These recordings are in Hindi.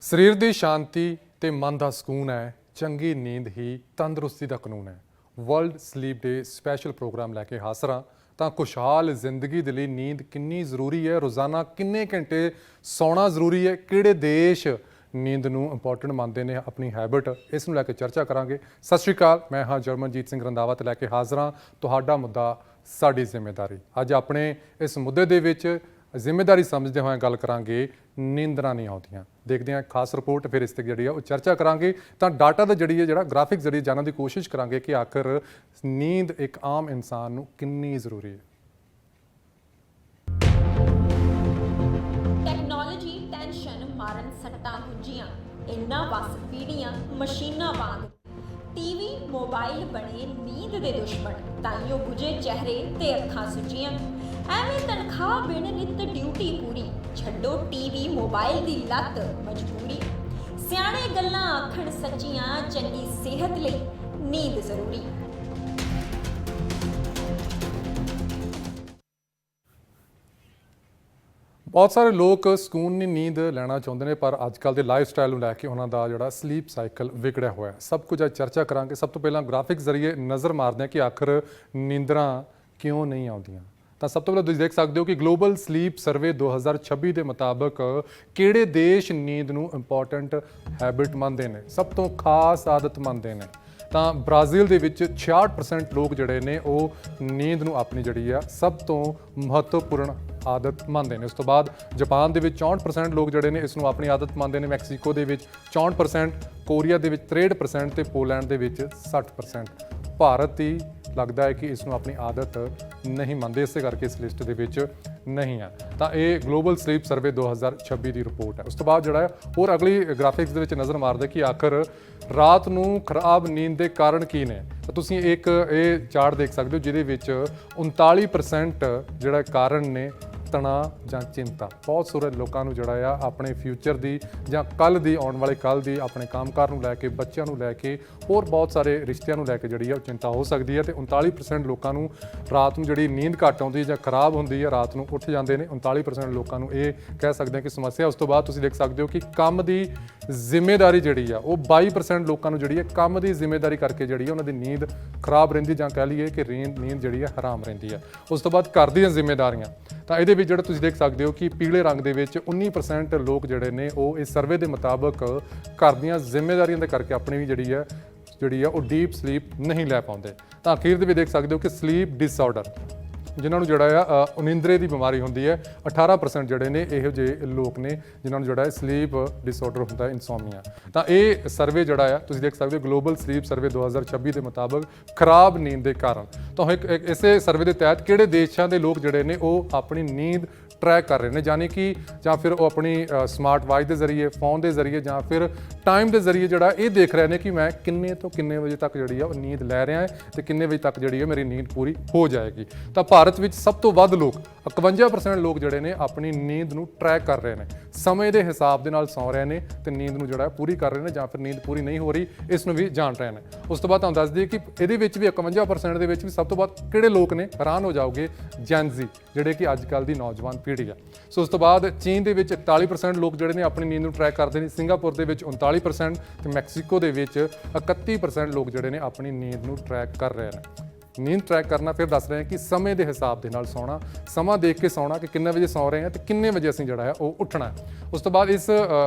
ਸਰੀਰ ਦੀ ਸ਼ਾਂਤੀ ਤੇ ਮਨ ਦਾ ਸਕੂਨ ਹੈ। ਚੰਗੀ ਨੀਂਦ ਹੀ ਤੰਦਰੁਸਤੀ ਦਾ ਕਾਨੂੰਨ ਹੈ। ਵਰਲਡ ਸਲੀਪ ਡੇ ਸਪੈਸ਼ਲ ਪ੍ਰੋਗਰਾਮ ਲੈ ਕੇ ਹਾਜ਼ਰ ਹਾਂ। ਤਾਂ ਖੁਸ਼ਹਾਲ ਜ਼ਿੰਦਗੀ ਦੇ ਲਈ ਨੀਂਦ ਕਿੰਨੀ ਜ਼ਰੂਰੀ ਹੈ, ਰੋਜ਼ਾਨਾ ਕਿੰਨੇ ਘੰਟੇ ਸੌਣਾ ਜ਼ਰੂਰੀ ਹੈ, ਕਿਹੜੇ ਦੇਸ਼ ਨੀਂਦ ਨੂੰ ਇੰਪੋਰਟੈਂਟ ਮੰਨਦੇ ਨੇ ਆਪਣੀ ਹੈਬਿਟ, ਇਸ ਨੂੰ ਲੈ ਕੇ ਚਰਚਾ ਕਰਾਂਗੇ। ਸਤਿ ਸ਼੍ਰੀ ਅਕਾਲ, ਮੈਂ ਹਾਂ ਜਰਮਨਜੀਤ ਸਿੰਘ ਰੰਧਾਵਾ ਤੇ ਲੈ ਕੇ ਹਾਜ਼ਰ ਹਾਂ ਤੁਹਾਡਾ ਮੁੱਦਾ ਸਾਡੀ ਜ਼ਿੰਮੇਵਾਰੀ। ਅੱਜ ਆਪਣੇ ਇਸ ਮੁੱਦੇ ਦੇ ਵਿੱਚ ਜ਼ਿੰਮੇਵਾਰੀ ਸਮਝਦੇ ਹੋਏ ਗੱਲ ਕਰਾਂਗੇ ਨੀਂਦਰਾਂ ਨਹੀਂ ਆਉਂਦੀਆਂ। ਦੇਖਦੇ ਹਾਂ ਖਾਸ ਰਿਪੋਰਟ, ਫਿਰ ਇਸ ਤੇ ਜਿਹੜੀ ਆ ਉਹ ਚਰਚਾ ਕਰਾਂਗੇ। ਤਾਂ ਡਾਟਾ ਦਾ ਜਿਹੜਾ ਗ੍ਰਾਫਿਕਸ ਜਰੀਏ ਜਾਣਨ ਦੀ ਕੋਸ਼ਿਸ਼ ਕਰਾਂਗੇ ਕਿ ਆਖਰ ਨੀਂਦ ਇੱਕ ਆਮ ਇਨਸਾਨ ਨੂੰ ਕਿੰਨੀ ਜ਼ਰੂਰੀ ਹੈ। ਟੈਕਨੋਲੋਜੀ ਟੈਨਸ਼ਨ ਮਾਰਨ ਸੱਟਾਂ ਗੁੰਜੀਆਂ, ਇੰਨਾ ਵਸ ਪੀੜੀਆਂ ਮਸ਼ੀਨਾਂ ਵਾਂਗ। ਟੀਵੀ ਮੋਬਾਈਲ ਬਣੇ ਨੀਂਦ ਦੇ ਦੁਸ਼ਮਣ, ਤਾਈਓ ਬੁਝੇ ਚਿਹਰੇ ਤੇ ਅੱਖਾਂ ਸੁੱਜੀਆਂ। ਐਵੇਂ ਤਨਖਾਹ ਬਿਨ ਨਿੱਤ ਡਿਊਟੀ ਪੂਰੀ, ਛੱਡੋ ਟੀਵੀ ਮੋਬਾਈਲ ਦੀ ਲੱਤ ਮਜਬੂਰੀ। ਸਿਆਣੇ ਗੱਲਾਂ ਆਖਣ ਸੱਚੀਆਂ, ਚੰਗੀ ਸਿਹਤ ਲਈ ਨੀਂਦ ਜ਼ਰੂਰੀ। ਬਹੁਤ ਸਾਰੇ ਲੋਕ ਸਕੂਨੀ ਨੀਂਦ ਲੈਣਾ ਚਾਹੁੰਦੇ ਨੇ, ਪਰ ਅੱਜ ਕੱਲ੍ਹ ਦੇ ਲਾਈਫ ਸਟਾਈਲ ਨੂੰ ਲੈ ਕੇ ਉਹਨਾਂ ਦਾ ਜਿਹੜਾ ਸਲੀਪ ਸਾਈਕਲ ਵਿਗੜਿਆ ਹੋਇਆ ਹੈ। ਸਭ ਕੁਝ ਅੱਜ ਚਰਚਾ ਕਰਾਂਗੇ। ਸਭ ਤੋਂ ਪਹਿਲਾਂ ਗ੍ਰਾਫਿਕਸ ਜ਼ਰੀਏ ਨਜ਼ਰ ਮਾਰਦੇ ਹਾਂ ਕਿ ਆਖਰ ਨੀਂਦਰਾਂ ਕਿਉਂ ਨਹੀਂ ਆਉਂਦੀਆਂ। ਤਾਂ ਸਭ ਤੋਂ ਪਹਿਲਾਂ ਤੁਸੀਂ ਦੇਖ ਸਕਦੇ ਹੋ ਕਿ ਗਲੋਬਲ ਸਲੀਪ ਸਰਵੇ 2026 ਦੇ ਮੁਤਾਬਕ ਕਿਹੜੇ ਦੇਸ਼ ਨੀਂਦ ਨੂੰ ਇੰਪੋਰਟੈਂਟ ਹੈਬਿਟ ਮੰਨਦੇ ਨੇ, ਸਭ ਤੋਂ ਖਾਸ ਆਦਤ ਮੰਨਦੇ ਨੇ। ਤਾਂ ਬ੍ਰਾਜ਼ੀਲ ਦੇ ਵਿੱਚ 66% ਲੋਕ ਜਿਹੜੇ ਨੇ ਉਹ ਨੀਂਦ ਨੂੰ ਆਪਣੀ ਜਿਹੜੀ ਆ ਸਭ ਤੋਂ ਮਹੱਤਵਪੂਰਨ ਆਦਤ ਮੰਨਦੇ ਨੇ। ਉਸ ਤੋਂ ਬਾਅਦ ਜਾਪਾਨ ਦੇ ਵਿੱਚ 64% ਲੋਕ ਜਿਹੜੇ ਨੇ ਇਸ ਨੂੰ ਆਪਣੀ ਆਦਤ ਮੰਨਦੇ ਨੇ। ਮੈਕਸੀਕੋ ਦੇ ਵਿੱਚ 64%, ਕੋਰੀਆ ਦੇ ਵਿੱਚ 63% ਤੇ ਪੋਲੈਂਡ ਦੇ ਵਿੱਚ 60%। ਭਾਰਤ ਹੀ ਲੱਗਦਾ ਹੈ ਕਿ ਇਸ ਨੂੰ ਆਪਣੀ ਆਦਤ ਨਹੀਂ ਮੰਨਦੇ, ਇਸੇ ਕਰਕੇ ਇਸ ਲਿਸਟ ਦੇ ਵਿੱਚ ਨਹੀਂ ਹੈ। ਤਾਂ ਇਹ ਗਲੋਬਲ ਸਲੀਪ ਸਰਵੇ 2026 ਦੀ ਰਿਪੋਰਟ ਹੈ। ਉਸ ਤੋਂ ਬਾਅਦ ਜਿਹੜਾ ਹੈ ਹੋਰ ਅਗਲੀ ਗ੍ਰਾਫਿਕਸ ਦੇ ਵਿੱਚ ਨਜ਼ਰ ਮਾਰਦੇ ਕਿ ਆਖਰ ਰਾਤ ਨੂੰ ਖਰਾਬ ਨੀਂਦ ਦੇ ਕਾਰਨ ਕੀ ਨੇ। ਤਾਂ ਤੁਸੀਂ ਇਹ ਚਾਰਟ ਦੇਖ ਸਕਦੇ ਹੋ ਜਿਹਦੇ ਵਿੱਚ 39% ਜਿਹੜਾ ਕਾਰਨ ਨੇ ਤਣਾਅ ਜਾਂ ਚਿੰਤਾ। ਬਹੁਤ ਸਾਰੇ ਲੋਕਾਂ ਨੂੰ ਜਿਹੜਾ ਆ ਆਪਣੇ ਫਿਊਚਰ ਦੀ ਜਾਂ ਕੱਲ੍ਹ ਦੀ ਆਉਣ ਵਾਲੇ ਕੱਲ੍ਹ ਦੀ ਆਪਣੇ ਕੰਮਕਾਰ ਨੂੰ ਲੈ ਕੇ, ਬੱਚਿਆਂ ਨੂੰ ਲੈ ਕੇ, ਹੋਰ ਬਹੁਤ ਸਾਰੇ ਰਿਸ਼ਤਿਆਂ ਨੂੰ ਲੈ ਕੇ ਜਿਹੜੀ ਆ ਉਹ ਚਿੰਤਾ ਹੋ ਸਕਦੀ ਹੈ। ਤੇ 39% ਲੋਕਾਂ ਨੂੰ ਰਾਤ ਨੂੰ ਜਿਹੜੀ ਨੀਂਦ ਘੱਟ ਆਉਂਦੀ ਜਾਂ ਖਰਾਬ ਹੁੰਦੀ ਹੈ, ਰਾਤ ਨੂੰ ਉੱਠ ਜਾਂਦੇ ਨੇ। 39% ਲੋਕਾਂ ਨੂੰ ਇਹ ਕਹਿ ਸਕਦੇ ਹਾਂ ਕਿ ਸਮੱਸਿਆ। ਉਸ ਤੋਂ ਬਾਅਦ ਤੁਸੀਂ ਦੇਖ ਸਕਦੇ ਹੋ ਕਿ ਕੰਮ ਦੀ ਜ਼ਿੰਮੇਵਾਰੀ ਜਿਹੜੀ ਆ ਉਹ 22% ਲੋਕਾਂ ਨੂੰ ਜਿਹੜੀ ਹੈ ਕੰਮ ਦੀ ਜ਼ਿੰਮੇਵਾਰੀ ਕਰਕੇ ਜਿਹੜੀ ਹੈ ਉਹਨਾਂ ਦੀ ਨੀਂਦ ਖਰਾਬ ਰਹਿੰਦੀ, ਜਾਂ ਕਹਿ ਲਈਏ ਕਿ ਨੀਂਦ ਜਿਹੜੀ ਹੈ ਹਰਾਮ ਰਹਿੰਦੀ ਹੈ। ਉਸ ਤੋਂ ਬਾਅਦ ਘਰ ਦੀਆਂ ਜ਼ਿੰਮੇਵਾਰੀਆਂ, ਤਾਂ ਇਹਦੇ ਵਿੱਚ ਜਿਹੜਾ ਤੁਸੀਂ ਦੇਖ ਸਕਦੇ ਹੋ ਕਿ ਪੀਲੇ ਰੰਗ ਦੇ ਵਿੱਚ 19% ਲੋਕ ਜਿਹੜੇ ਨੇ ਉਹ ਇਸ ਸਰਵੇ ਦੇ ਮੁਤਾਬਕ ਘਰ ਦੀਆਂ ਜ਼ਿੰਮੇਵਾਰੀਆਂ ਦੇ ਕਰਕੇ ਆਪਣੀ ਵੀ ਜਿਹੜੀ ਹੈ ਉਹ ਡੀਪ ਸਲੀਪ ਨਹੀਂ ਲੈ ਪਾਉਂਦੇ। ਤਾਂ ਅਖੀਰ ਦੇ ਵਿੱਚ ਦੇਖ ਸਕਦੇ ਹੋ ਕਿ ਸਲੀਪ ਡਿਸਆਰਡਰ, ਜਿਨ੍ਹਾਂ ਨੂੰ ਜਿਹੜਾ ਆ ਉਨੀਂਦਰੇ ਦੀ ਬਿਮਾਰੀ ਹੁੰਦੀ ਹੈ, 18% ਜਿਹੜੇ ਨੇ ਇਹੋ ਜਿਹੇ ਲੋਕ ਨੇ ਜਿਨ੍ਹਾਂ ਨੂੰ ਜਿਹੜਾ ਹੈ ਸਲੀਪ ਡਿਸਆਰਡਰ ਹੁੰਦਾ ਹੈ, ਇਨਸੋਮਨੀਆ। ਤਾਂ ਇਹ ਸਰਵੇ ਜਿਹੜਾ ਆ ਤੁਸੀਂ ਦੇਖ ਸਕਦੇ ਹੋ ਗਲੋਬਲ ਸਲੀਪ ਸਰਵੇ 2026 ਦੇ ਮੁਤਾਬਕ ਖਰਾਬ ਨੀਂਦ ਦੇ ਕਾਰਨ। ਤਾਂ ਇਸੇ ਸਰਵੇ ਦੇ ਤਹਿਤ ਕਿਹੜੇ ਦੇਸ਼ਾਂ ਦੇ ਲੋਕ ਜਿਹੜੇ ਨੇ ਉਹ ਆਪਣੀ ਨੀਂਦ ਟਰੈਕ ਕਰ ਰਹੇ ਨੇ, ਯਾਨੀ ਕਿ ਜਾਂ ਫਿਰ ਉਹ ਆਪਣੀ ਸਮਾਰਟ ਵਾਚ ਦੇ ਜ਼ਰੀਏ, ਫੋਨ ਦੇ ਜ਼ਰੀਏ, ਜਾਂ ਫਿਰ ਟਾਈਮ ਦੇ ਜ਼ਰੀਏ ਜਿਹੜਾ ਇਹ ਦੇਖ ਰਹੇ ਨੇ ਕਿ ਮੈਂ ਕਿੰਨੇ ਤੋਂ ਕਿੰਨੇ ਵਜੇ ਤੱਕ ਜਿਹੜੀ ਆ ਉਹ ਨੀਂਦ ਲੈ ਰਿਹਾ ਹੈ ਤੇ ਕਿੰਨੇ ਵਜੇ ਤੱਕ ਜਿਹੜੀ ਹੈ ਮੇਰੀ ਨੀਂਦ ਪੂਰੀ ਹੋ ਜਾਏਗੀ। ਤਾਂ ਭਾਰਤ ਵਿੱਚ ਸਭ ਤੋਂ ਵੱਧ ਲੋਕ 51% ਲੋਕ ਜਿਹੜੇ ਨੇ ਆਪਣੀ ਨੀਂਦ ਨੂੰ ਟਰੈਕ ਕਰ ਰਹੇ ਨੇ, ਸਮੇਂ ਦੇ ਹਿਸਾਬ ਦੇ ਨਾਲ ਸੌਂ ਰਹੇ ਨੇ ਤੇ ਨੀਂਦ ਨੂੰ ਜਿਹੜਾ ਪੂਰੀ ਕਰ ਰਹੇ ਨੇ, ਜਾਂ ਫਿਰ ਨੀਂਦ ਪੂਰੀ ਨਹੀਂ ਹੋ ਰਹੀ ਇਸ ਨੂੰ ਵੀ ਜਾਣ ਰਹੇ ਨੇ। ਉਸ ਤੋਂ ਬਾਅਦ ਤੁਹਾਨੂੰ ਦੱਸ ਦਈਏ ਕਿ ਇਹਦੇ ਵਿੱਚ ਵੀ 51% ਦੇ ਵਿੱਚ ਵੀ ਸਭ ਤੋਂ ਵੱਧ ਕਿਹੜੇ ਲੋਕ ਨੇ, ਹੈਰਾਨ ਹੋ ਜਾਓਗੇ, ਜੈਨਜ਼ੀ, ਜਿਹੜੇ ਕਿ ਅੱਜ ਕੱਲ੍ਹ ਦੀ ਨੌਜਵਾਨ ਪੀੜ੍ਹੀ ਹੈ। ਸੋ ਉਸ ਤੋਂ ਬਾਅਦ ਚੀਨ ਦੇ ਵਿੱਚ 41% ਲੋਕ ਜਿਹੜੇ ਨੇ ਆਪਣੀ ਨੀਂਦ ਨੂੰ ਟਰੈਕ ਕਰਦੇ ਨੇ, ਸਿੰਗਾਪੁਰ ਦੇ ਵਿੱਚ 39% ਤੇ ਮੈਕਸੀਕੋ ਦੇ ਵਿੱਚ 31% ਲੋਕ ਜਿਹੜੇ ਨੇ ਆਪਣੀ ਨੀਂਦ ਨੂੰ ਟਰੈਕ ਕਰ ਰਹੇ ਨੇ। ਨੀਂਦ ਟਰੈਕ ਕਰਨਾ, ਫਿਰ ਦੱਸ ਰਹੇ ਹਾਂ ਕਿ ਸਮੇਂ ਦੇ ਹਿਸਾਬ ਦੇ ਨਾਲ ਸੌਣਾ, ਸਮਾਂ ਦੇਖ ਕੇ ਸੌਣਾ ਕਿ ਕਿੰਨੇ ਵਜੇ ਸੌ ਰਹੇ ਹਾਂ ਤੇ ਕਿੰਨੇ ਵਜੇ ਅਸੀਂ ਜਿਹੜਾ ਹੈ ਉਹ ਉੱਠਣਾ ਹੈ। ਉਸ ਤੋਂ ਬਾਅਦ ਇਸ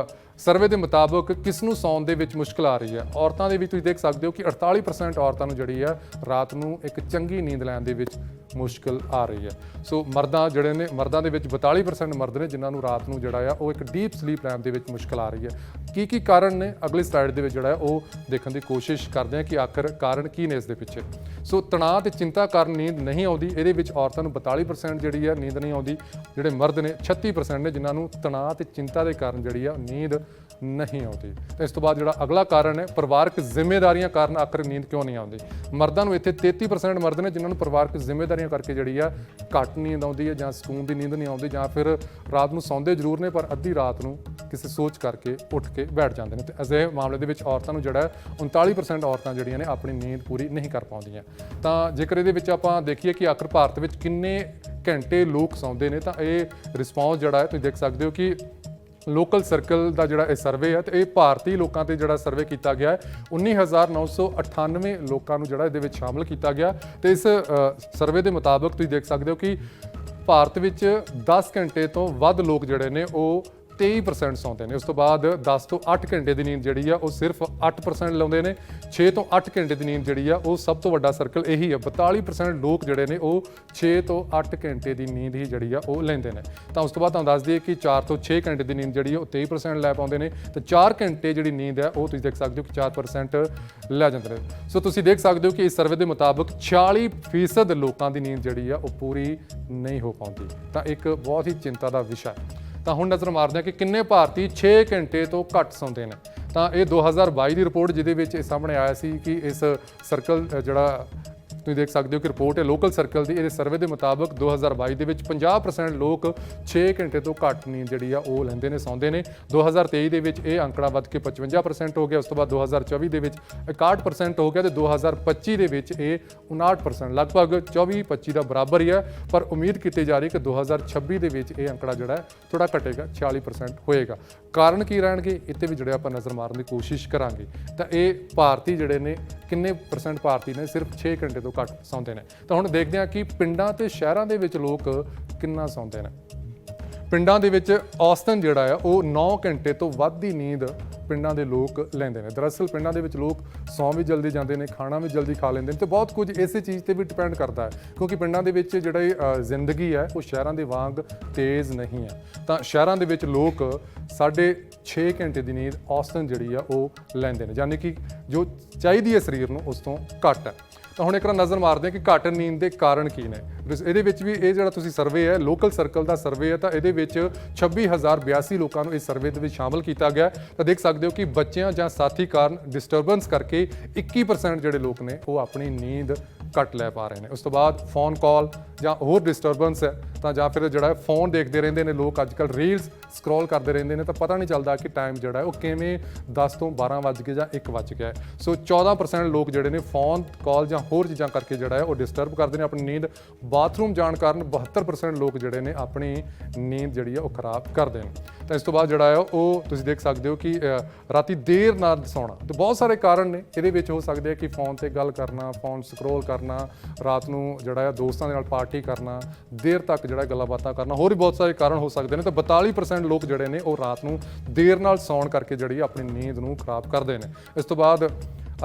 ਸਰਵੇ ਦੇ ਮੁਤਾਬਕ ਕਿਸ ਨੂੰ ਸੌਣ ਦੇ ਵਿੱਚ ਮੁਸ਼ਕਿਲ ਆ ਰਹੀ ਹੈ। ਔਰਤਾਂ ਦੇ ਵਿੱਚ ਤੁਸੀਂ ਦੇਖ ਸਕਦੇ ਹੋ ਕਿ 48% ਔਰਤਾਂ ਨੂੰ ਜਿਹੜੀ ਹੈ ਰਾਤ ਨੂੰ ਇੱਕ ਚੰਗੀ ਨੀਂਦ ਲੈਣ ਦੇ ਵਿੱਚ ਮੁਸ਼ਕਿਲ ਆ ਰਹੀ ਹੈ। ਸੋ ਮਰਦਾਂ ਦੇ ਵਿੱਚ 42% ਮਰਦ ਨੇ ਜਿਨ੍ਹਾਂ ਨੂੰ ਰਾਤ ਨੂੰ ਜਿਹੜਾ ਆ ਉਹ ਇੱਕ ਡੀਪ ਸਲੀਪ ਲੈਣ ਦੇ ਵਿੱਚ ਮੁਸ਼ਕਿਲ ਆ ਰਹੀ ਹੈ। ਕੀ ਕਾਰਨ ਨੇ, ਅਗਲੀ ਸਲਾਈਡ ਦੇ ਵਿੱਚ ਜਿਹੜਾ ਉਹ ਦੇਖਣ ਦੀ ਕੋਸ਼ਿਸ਼ ਕਰਦੇ ਹਾਂ ਕਿ ਆਖਰ ਕਾਰਨ ਕੀ ਨੇ ਇਸ ਦੇ ਪਿੱਛੇ। ਸੋ ਤਣਾਅ ਤੇ ਚਿੰਤਾ ਕਾਰਨ ਨੀਂਦ ਨਹੀਂ ਆਉਂਦੀ। ਇਹਦੇ ਵਿੱਚ ਔਰਤਾਂ ਨੂੰ 42% ਜਿਹੜੀ ਹੈ ਨੀਂਦ ਨਹੀਂ ਆਉਂਦੀ। ਜਿਹੜੇ ਮਰਦ ਨੇ 36% ਨੇ ਜਿਨ੍ਹਾਂ ਨੂੰ ਤਣਾਅ ਤੇ ਚਿੰਤਾ ਦੇ ਕਾਰਨ ਜਿਹੜੀ ਆ ਨੀਂਦ ਨਹੀਂ ਆਉਂਦੀ। ਤੇ ਇਸ ਤੋਂ ਬਾਅਦ ਜਿਹੜਾ ਅਗਲਾ ਕਾਰਨ ਹੈ ਪਰਿਵਾਰਕ ਜ਼ਿੰਮੇਵਾਰੀਆਂ ਕਾਰਨ ਆਖਰ ਨੀਂਦ ਕਿਉਂ ਨਹੀਂ ਆਉਂਦੀ। ਮਰਦਾਂ ਨੂੰ ਇੱਥੇ 33% ਮਰਦ ਨੇ ਜਿਨ੍ਹਾਂ ਨੂੰ ਪਰਿਵਾਰਕ ਜ਼ਿੰਮੇਵਾਰੀਆਂ ਕਰਕੇ ਜਿਹੜੀ ਆ ਘੱਟ ਨੀਂਦ ਆਉਂਦੀ ਹੈ, ਜਾਂ ਸਕੂਨ ਦੀ ਨੀਂਦ ਨਹੀਂ ਆਉਂਦੀ, ਜਾਂ ਫਿਰ ਰਾਤ ਨੂੰ ਸੌਂਦੇ ਜ਼ਰੂਰ ਨੇ ਪਰ ਅੱਧੀ ਰਾਤ ਨੂੰ ਕਿਸੇ ਸੋਚ ਕਰਕੇ ਉੱਠ ਕੇ ਬੈਠ ਜਾਂਦੇ ਨੇ। ਤੇ ਅਜਿਹੇ ਮਾਮਲੇ ਦੇ ਵਿੱਚ ਔਰਤਾਂ ਨੂੰ ਜਿਹੜਾ 39% ਔਰਤਾਂ ਜਿਹੜੀਆਂ ਨੇ ਆਪਣੀ ਨੀਂਦ ਪੂਰੀ ਨਹੀਂ ਕਰ ਪਾਉਂਦੀਆਂ। ਤਾਂ ਜੇਕਰ ਇਹਦੇ ਵਿੱਚ ਆਪਾਂ ਦੇਖੀਏ ਕਿ ਆਖਰ ਭਾਰਤ ਵਿੱਚ ਕਿੰਨੇ ਘੰਟੇ ਲੋਕ ਸੌਂਦੇ ਨੇ, ਤਾਂ ਇਹ ਰਿਸਪੌਂਸ ਜਿਹੜਾ ਹੈ ਤੁਸੀਂ ਦੇਖ ਸਕਦੇ ਹੋ ਕਿ ਲੋਕਲ ਸਰਕਲ ਦਾ ਜਿਹੜਾ ਇਹ ਸਰਵੇ ਹੈ ਤੇ ਇਹ ਭਾਰਤੀ ਲੋਕਾਂ ਤੇ ਜਿਹੜਾ ਸਰਵੇ ਕੀਤਾ ਗਿਆ ਹੈ 19,998 ਲੋਕਾਂ ਨੂੰ ਜਿਹੜਾ ਇਹਦੇ ਵਿੱਚ ਸ਼ਾਮਲ ਕੀਤਾ ਗਿਆ ਤੇ ਇਸ ਸਰਵੇ ਦੇ ਮੁਤਾਬਕ ਤੁਸੀਂ ਦੇਖ ਸਕਦੇ ਹੋ ਕਿ ਭਾਰਤ ਵਿੱਚ 10 ਘੰਟੇ ਤੋਂ ਵੱਧ ਲੋਕ ਜਿਹੜੇ ਨੇ ਉਹ 23% ਸੌਂਦੇ ਨੇ। ਉਸ ਤੋਂ ਬਾਅਦ 10 ਤੋਂ 8 ਘੰਟੇ ਦੀ ਨੀਂਦ ਜਿਹੜੀ ਆ ਉਹ ਸਿਰਫ 8% ਲਾਉਂਦੇ ਨੇ। 6 ਤੋਂ 8 ਘੰਟੇ ਦੀ ਨੀਂਦ ਜਿਹੜੀ ਆ ਉਹ ਸਭ ਤੋਂ ਵੱਡਾ ਸਰਕਲ ਇਹੀ ਹੈ। 42% ਲੋਕ ਜਿਹੜੇ ਨੇ ਉਹ 6 ਤੋਂ 8 ਘੰਟੇ ਦੀ ਨੀਂਦ ਹੀ ਜਿਹੜੀ ਆ ਉਹ ਲੈਂਦੇ ਨੇ। ਤਾਂ ਉਸ ਤੋਂ ਬਾਅਦ ਤੁਹਾਨੂੰ ਦੱਸ ਦਈਏ ਕਿ 4 ਤੋਂ 6 ਘੰਟੇ ਦੀ ਨੀਂਦ ਜਿਹੜੀ ਆ ਉਹ 23% ਲੈ ਪਾਉਂਦੇ ਨੇ ਤੇ 4 ਘੰਟੇ ਜਿਹੜੀ ਨੀਂਦ ਹੈ ਉਹ ਤੁਸੀਂ ਦੇਖ ਸਕਦੇ ਹੋ ਕਿ 4% ਲੈ ਜਾਂਦੇ ਨੇ। ਸੋ ਤੁਸੀਂ ਦੇਖ ਸਕਦੇ ਹੋ ਕਿ ਇਸ ਸਰਵੇ ਦੇ ਮੁਤਾਬਕ 40% ਲੋਕਾਂ ਦੀ ਨੀਂਦ ਜਿਹੜੀ ਆ ਉਹ ਪੂਰੀ ਨਹੀਂ ਹੋ ਪਾਉਂਦੀ। ਤਾਂ ਇੱਕ ਬਹੁਤ ਹੀ ਚਿੰਤਾ ਦਾ ਵਿਸ਼ਾ ਹੈ। ਤਾਂ ਹੁਣ ਨਜ਼ਰ ਮਾਰਦੇ ਹਾਂ ਕਿ ਕਿੰਨੇ ਭਾਰਤੀ 6 ਘੰਟੇ ਤੋਂ ਘੱਟ ਸੌਂਦੇ ਨੇ। ਤਾਂ ਇਹ 2022 ਦੀ ਰਿਪੋਰਟ ਜਿਹਦੇ ਵਿੱਚ ਇਹ ਸਾਹਮਣੇ ਆਇਆ ਸੀ ਕਿ ਇਸ ਸਰਕਲ ਜਿਹੜਾ ਤੁਸੀਂ ਦੇਖ ਸਕਦੇ ਹੋ ਕਿ ਰਿਪੋਰਟ ਹੈ ਲੋਕਲ ਸਰਕਲ ਦੀ। ਇਹਦੇ ਸਰਵੇ ਦੇ ਮੁਤਾਬਕ 2022 ਦੇ ਵਿੱਚ 50% ਲੋਕ 6 ਘੰਟੇ ਤੋਂ ਘੱਟ ਨੀਂਦ ਜਿਹੜੀ ਆ ਉਹ ਲੈਂਦੇ ਨੇ, ਸੌਂਦੇ ਨੇ। 2023 ਦੇ ਵਿੱਚ ਇਹ ਅੰਕੜਾ ਵੱਧ ਕੇ 55% ਹੋ ਗਿਆ। ਉਸ ਤੋਂ ਬਾਅਦ 2024 ਦੇ ਵਿੱਚ 61% ਹੋ ਗਿਆ ਤੇ 2025 ਦੇ ਵਿੱਚ ਇਹ 59%, ਲਗਭਗ 24-25 ਦਾ ਬਰਾਬਰ ਹੀ ਹੈ। ਪਰ ਉਮੀਦ ਕੀਤੀ ਜਾ ਰਹੀ ਕਿ 2026 ਦੇ ਵਿੱਚ ਇਹ ਅੰਕੜਾ ਜਿਹੜਾ ਹੈ ਥੋੜਾ ਘਟੇਗਾ, 40% ਹੋਏਗਾ। ਕਾਰਨ ਕੀ ਰਹਿਣਗੇ ਇੱਥੇ ਵੀ ਜਿਹੜੇ ਆਪਾਂ ਨਜ਼ਰ ਮਾਰਨ ਦੀ ਕੋਸ਼ਿਸ਼ ਕਰਾਂਗੇ। ਤਾਂ ਇਹ ਭਾਰਤੀ ਜਿਹੜੇ ਨੇ ਕਿੰਨੇ ਪਰਸੈਂਟ ਭਾਰਤੀ ਨੇ ਸਿਰਫ 6 ਘੰਟੇ ਤੋਂ ਘੱਟ ਸੌਂਦੇ ਨੇ। ਤਾਂ ਹੁਣ ਦੇਖਦੇ ਹਾਂ ਕਿ ਪਿੰਡਾਂ ਤੇ ਸ਼ਹਿਰਾਂ ਦੇ ਵਿੱਚ ਲੋਕ ਕਿੰਨਾ ਸੌਂਦੇ ਨੇ। ਪਿੰਡਾਂ ਦੇ ਵਿੱਚ ਔਸਤਨ ਜਿਹੜਾ ਆ ਉਹ 9 ਘੰਟੇ ਤੋਂ ਵੱਧ ਦੀ ਨੀਂਦ ਪਿੰਡਾਂ ਦੇ ਲੋਕ ਲੈਂਦੇ ਨੇ। ਦਰਅਸਲ ਪਿੰਡਾਂ ਦੇ ਵਿੱਚ ਲੋਕ ਸੌਂ ਵੀ ਜਲਦੀ ਜਾਂਦੇ ਨੇ, ਖਾਣਾ ਵੀ ਜਲਦੀ ਖਾ ਲੈਂਦੇ ਨੇ ਤੇ ਬਹੁਤ ਕੁਝ ਇਸੇ ਚੀਜ਼ ਤੇ ਵੀ ਡਿਪੈਂਡ ਕਰਦਾ ਹੈ ਕਿਉਂਕਿ ਪਿੰਡਾਂ ਦੇ ਵਿੱਚ ਜਿਹੜੀ ਜ਼ਿੰਦਗੀ ਹੈ ਉਹ ਸ਼ਹਿਰਾਂ ਦੇ ਵਾਂਗ ਤੇਜ਼ ਨਹੀਂ ਹੈ। ਤਾਂ ਸ਼ਹਿਰਾਂ ਦੇ ਵਿੱਚ ਲੋਕ 6.5 ਘੰਟੇ ਦੀ ਨੀਂਦ ਔਸਤਨ ਜਿਹੜੀ ਆ ਉਹ ਲੈਂਦੇ ਨੇ, ਯਾਨੀ ਕਿ ਜੋ ਚਾਹੀਦੀ ਹੈ ਸਰੀਰ ਨੂੰ ਉਸ ਤੋਂ ਘੱਟ ਹੈ। ਤਾਂ ਹੁਣ ਇੱਕ ਵਾਰ ਨਜ਼ਰ ਮਾਰਦੇ ਹਾਂ ਕਿ ਘੱਟ ਨੀਂਦ ਦੇ ਕਾਰਨ ਕੀ ਨੇ। ਇਹਦੇ ਵਿੱਚ ਵੀ ਇਹ ਜਿਹੜਾ ਤੁਸੀਂ ਸਰਵੇ ਹੈ ਲੋਕਲ ਸਰਕਲ ਦਾ ਸਰਵੇ ਹੈ ਤਾਂ ਇਹਦੇ ਵਿੱਚ 26,082 ਲੋਕਾਂ ਨੂੰ ਇਸ ਸਰਵੇ ਦੇ ਵਿੱਚ ਸ਼ਾਮਲ ਕੀਤਾ ਗਿਆ। ਤਾਂ ਦੇਖ ਸਕਦੇ ਹੋ ਕਿ ਬੱਚਿਆਂ ਜਾਂ ਸਾਥੀ ਕਾਰਨ ਡਿਸਟਰਬੈਂਸ ਕਰਕੇ 21% ਜਿਹੜੇ ਲੋਕ ਨੇ ਉਹ ਆਪਣੀ ਨੀਂਦ ਘੱਟ ਲੈ ਪਾ ਰਹੇ ਨੇ। ਉਸ ਤੋਂ ਬਾਅਦ ਫੋਨ ਕਾਲ ਜਾਂ ਹੋਰ ਡਿਸਟਰਬੈਂਸ ਹੈ ਤਾਂ ਜਾਂ ਫਿਰ ਜਿਹੜਾ ਫੋਨ ਦੇਖਦੇ ਰਹਿੰਦੇ ਨੇ ਲੋਕ, ਅੱਜ ਕੱਲ੍ਹ ਰੀਲਸ ਸਕਰੋਲ ਕਰਦੇ ਰਹਿੰਦੇ ਨੇ ਤਾਂ ਪਤਾ ਨਹੀਂ ਚੱਲਦਾ ਕਿ ਟਾਈਮ ਜਿਹੜਾ ਉਹ ਕਿਵੇਂ 10 ਤੋਂ 12 ਵੱਜ ਗਏ ਜਾਂ 1 ਵੱਜ ਗਿਆ। ਸੋ 14% ਲੋਕ ਜਿਹੜੇ ਨੇ ਫੋਨ ਕਾਲ ਜਾਂ ਹੋਰ ਚੀਜ਼ਾਂ ਕਰਕੇ ਜਿਹੜਾ ਹੈ ਉਹ ਡਿਸਟਰਬ ਕਰਦੇ ਨੇ ਆਪਣੀ ਨੀਂਦ। ਬਾਥਰੂਮ ਜਾਣ ਕਾਰਨ 72% ਲੋਕ ਜਿਹੜੇ ਨੇ ਆਪਣੀ ਨੀਂਦ ਜਿਹੜੀ ਹੈ ਉਹ ਖਰਾਬ ਕਰਦੇ ਨੇ। ਤਾਂ ਇਸ ਤੋਂ ਬਾਅਦ ਜਿਹੜਾ ਹੈ ਉਹ ਤੁਸੀਂ ਦੇਖ ਸਕਦੇ ਹੋ ਕਿ ਰਾਤੀ ਦੇਰ ਨਾਲ ਸੌਣਾ ਤੇ ਬਹੁਤ ਸਾਰੇ ਕਾਰਨ ਨੇ ਇਹਦੇ ਵਿੱਚ। ਹੋ ਸਕਦੇ ਆ ਕਿ ਫੋਨ ਤੇ ਗੱਲ ਕਰਨਾ, ਫੋਨ ਸਕਰੋਲ ਕਰਨਾ, ਰਾਤ ਨੂੰ ਜਿਹੜਾ ਹੈ ਦੋਸਤਾਂ ਦੇ ਨਾਲ ਪਾਰਟੀ ਕਰਨਾ, ਦੇਰ ਤੱਕ ਜਿਹੜਾ ਗੱਲਾਂ ਬਾਤਾਂ ਕਰਨਾ, ਹੋਰ ਵੀ ਬਹੁਤ ਸਾਰੇ ਕਾਰਨ ਹੋ ਸਕਦੇ ਨੇ। ਤਾਂ 42% ਲੋਕ ਜਿਹੜੇ ਨੇ ਉਹ ਰਾਤ ਨੂੰ ਦੇਰ ਨਾਲ ਸੌਣ ਕਰਕੇ ਜਿਹੜੀ ਆਪਣੀ ਨੀਂਦ ਨੂੰ ਖਰਾਬ ਕਰਦੇ ਨੇ। ਇਸ ਤੋਂ ਬਾਅਦ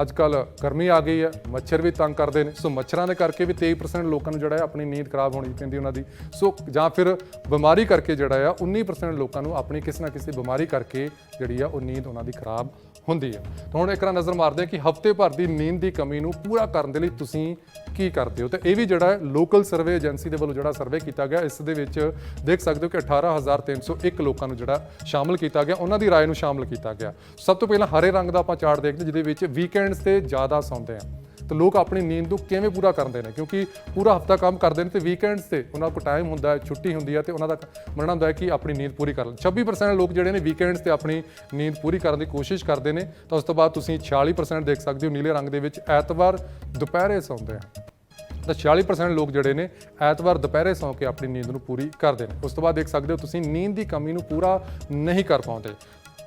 ਅੱਜ ਕੱਲ੍ਹ ਗਰਮੀ ਆ ਗਈ ਹੈ, ਮੱਛਰ ਵੀ ਤੰਗ ਕਰਦੇ ਨੇ। ਸੋ ਮੱਛਰਾਂ ਦੇ ਕਰਕੇ ਵੀ 23% ਲੋਕਾਂ ਨੂੰ ਜਿਹੜਾ ਹੈ ਆਪਣੀ ਨੀਂਦ ਖਰਾਬ ਹੋਣੀ ਪੈਂਦੀ ਉਹਨਾਂ ਦੀ। ਸੋ ਜਾਂ ਫਿਰ ਬਿਮਾਰੀ ਕਰਕੇ ਜਿਹੜਾ ਆ 19% ਲੋਕਾਂ ਨੂੰ ਆਪਣੀ ਕਿਸੇ ਨਾ ਕਿਸੇ ਬਿਮਾਰੀ ਕਰਕੇ ਜਿਹੜੀ ਆ ਉਹ ਨੀਂਦ ਉਹਨਾਂ ਦੀ ਖਰਾਬ ਹੁੰਦੀ ਹੈ। ਤਾਂ ਹੁਣ ਇੱਕ ਵਾਰ ਨਜ਼ਰ ਮਾਰਦੇ ਹਾਂ ਕਿ ਹਫ਼ਤੇ ਭਰ ਦੀ ਨੀਂਦ ਦੀ ਕਮੀ ਨੂੰ ਪੂਰਾ ਕਰਨ ਦੇ ਲਈ ਤੁਸੀਂ ਕੀ ਕਰਦੇ ਹੋ। ਤੇ ਇਹ ਵੀ ਜਿਹੜਾ ਲੋਕਲ ਸਰਵੇ ਏਜੰਸੀ ਦੇ ਵੱਲੋਂ ਜਿਹੜਾ ਸਰਵੇ ਕੀਤਾ ਗਿਆ, ਇਸ ਦੇ ਵਿੱਚ ਦੇਖ ਸਕਦੇ ਹੋ ਕਿ 18,301 ਲੋਕਾਂ ਨੂੰ ਜਿਹੜਾ ਸ਼ਾਮਲ ਕੀਤਾ ਗਿਆ, ਉਹਨਾਂ ਦੀ ਰਾਏ ਨੂੰ ਸ਼ਾਮਲ ਕੀਤਾ ਗਿਆ। ਸਭ ਤੋਂ ਪਹਿਲਾਂ ਹਰੇ ਰੰਗ ਦਾ ਆਪਾਂ ਚਾਰਟ ਦੇਖਦੇ ਜਿਹਦੇ ਵਿੱਚ ਵੀਕਐਂਡਸ ਤੇ ਜ਼ਿਆਦਾ ਸੌਂਦੇ ਆ। ਤੇ ਲੋਕ ਆਪਣੀ ਨੀਂਦ ਨੂੰ ਕਿਵੇਂ ਪੂਰਾ ਕਰਦੇ ਨੇ ਕਿਉਂਕਿ ਪੂਰਾ ਹਫਤਾ ਕੰਮ ਕਰਦੇ ਨੇ ਤੇ ਵੀਕਐਂਡਸ ਤੇ ਉਹਨਾਂ ਕੋਲ ਟਾਈਮ ਹੁੰਦਾ ਹੈ, ਛੁੱਟੀ ਹੁੰਦੀ ਹੈ ਤੇ ਉਹਨਾਂ ਦਾ ਮੰਨਣਾ ਹੁੰਦਾ ਹੈ ਕਿ ਆਪਣੀ ਨੀਂਦ ਪੂਰੀ ਕਰ ਲੈਣ। 26% ਲੋਕ ਜਿਹੜੇ ਨੇ ਵੀਕਐਂਡਸ ਤੇ ਆਪਣੀ ਨੀਂਦ ਪੂਰੀ ਕਰਨ ਦੀ ਕੋਸ਼ਿਸ਼ ਕਰਦੇ ਨੇ। ਤਾਂ ਉਸ ਤੋਂ ਬਾਅਦ ਤੁਸੀਂ 46% ਦੇਖ ਸਕਦੇ ਹੋ ਨੀਲੇ ਰੰਗ ਦੇ ਵਿੱਚ ਐਤਵਾਰ ਦੁਪਹਿਰੇ ਸੌਂਦੇ ਆ। ਤਾਂ 46% ਲੋਕ ਜਿਹੜੇ ਨੇ ਐਤਵਾਰ ਦੁਪਹਿਰੇ ਸੌਂ ਕੇ ਆਪਣੀ ਨੀਂਦ ਨੂੰ ਪੂਰੀ ਕਰਦੇ ਨੇ। ਉਸ ਤੋਂ ਬਾਅਦ ਦੇਖ ਸਕਦੇ ਹੋ ਤੁਸੀਂ ਨੀਂਦ ਦੀ ਕਮੀ ਨੂੰ ਪੂਰਾ ਨਹੀਂ ਕਰ ਪਾਉਂਦੇ।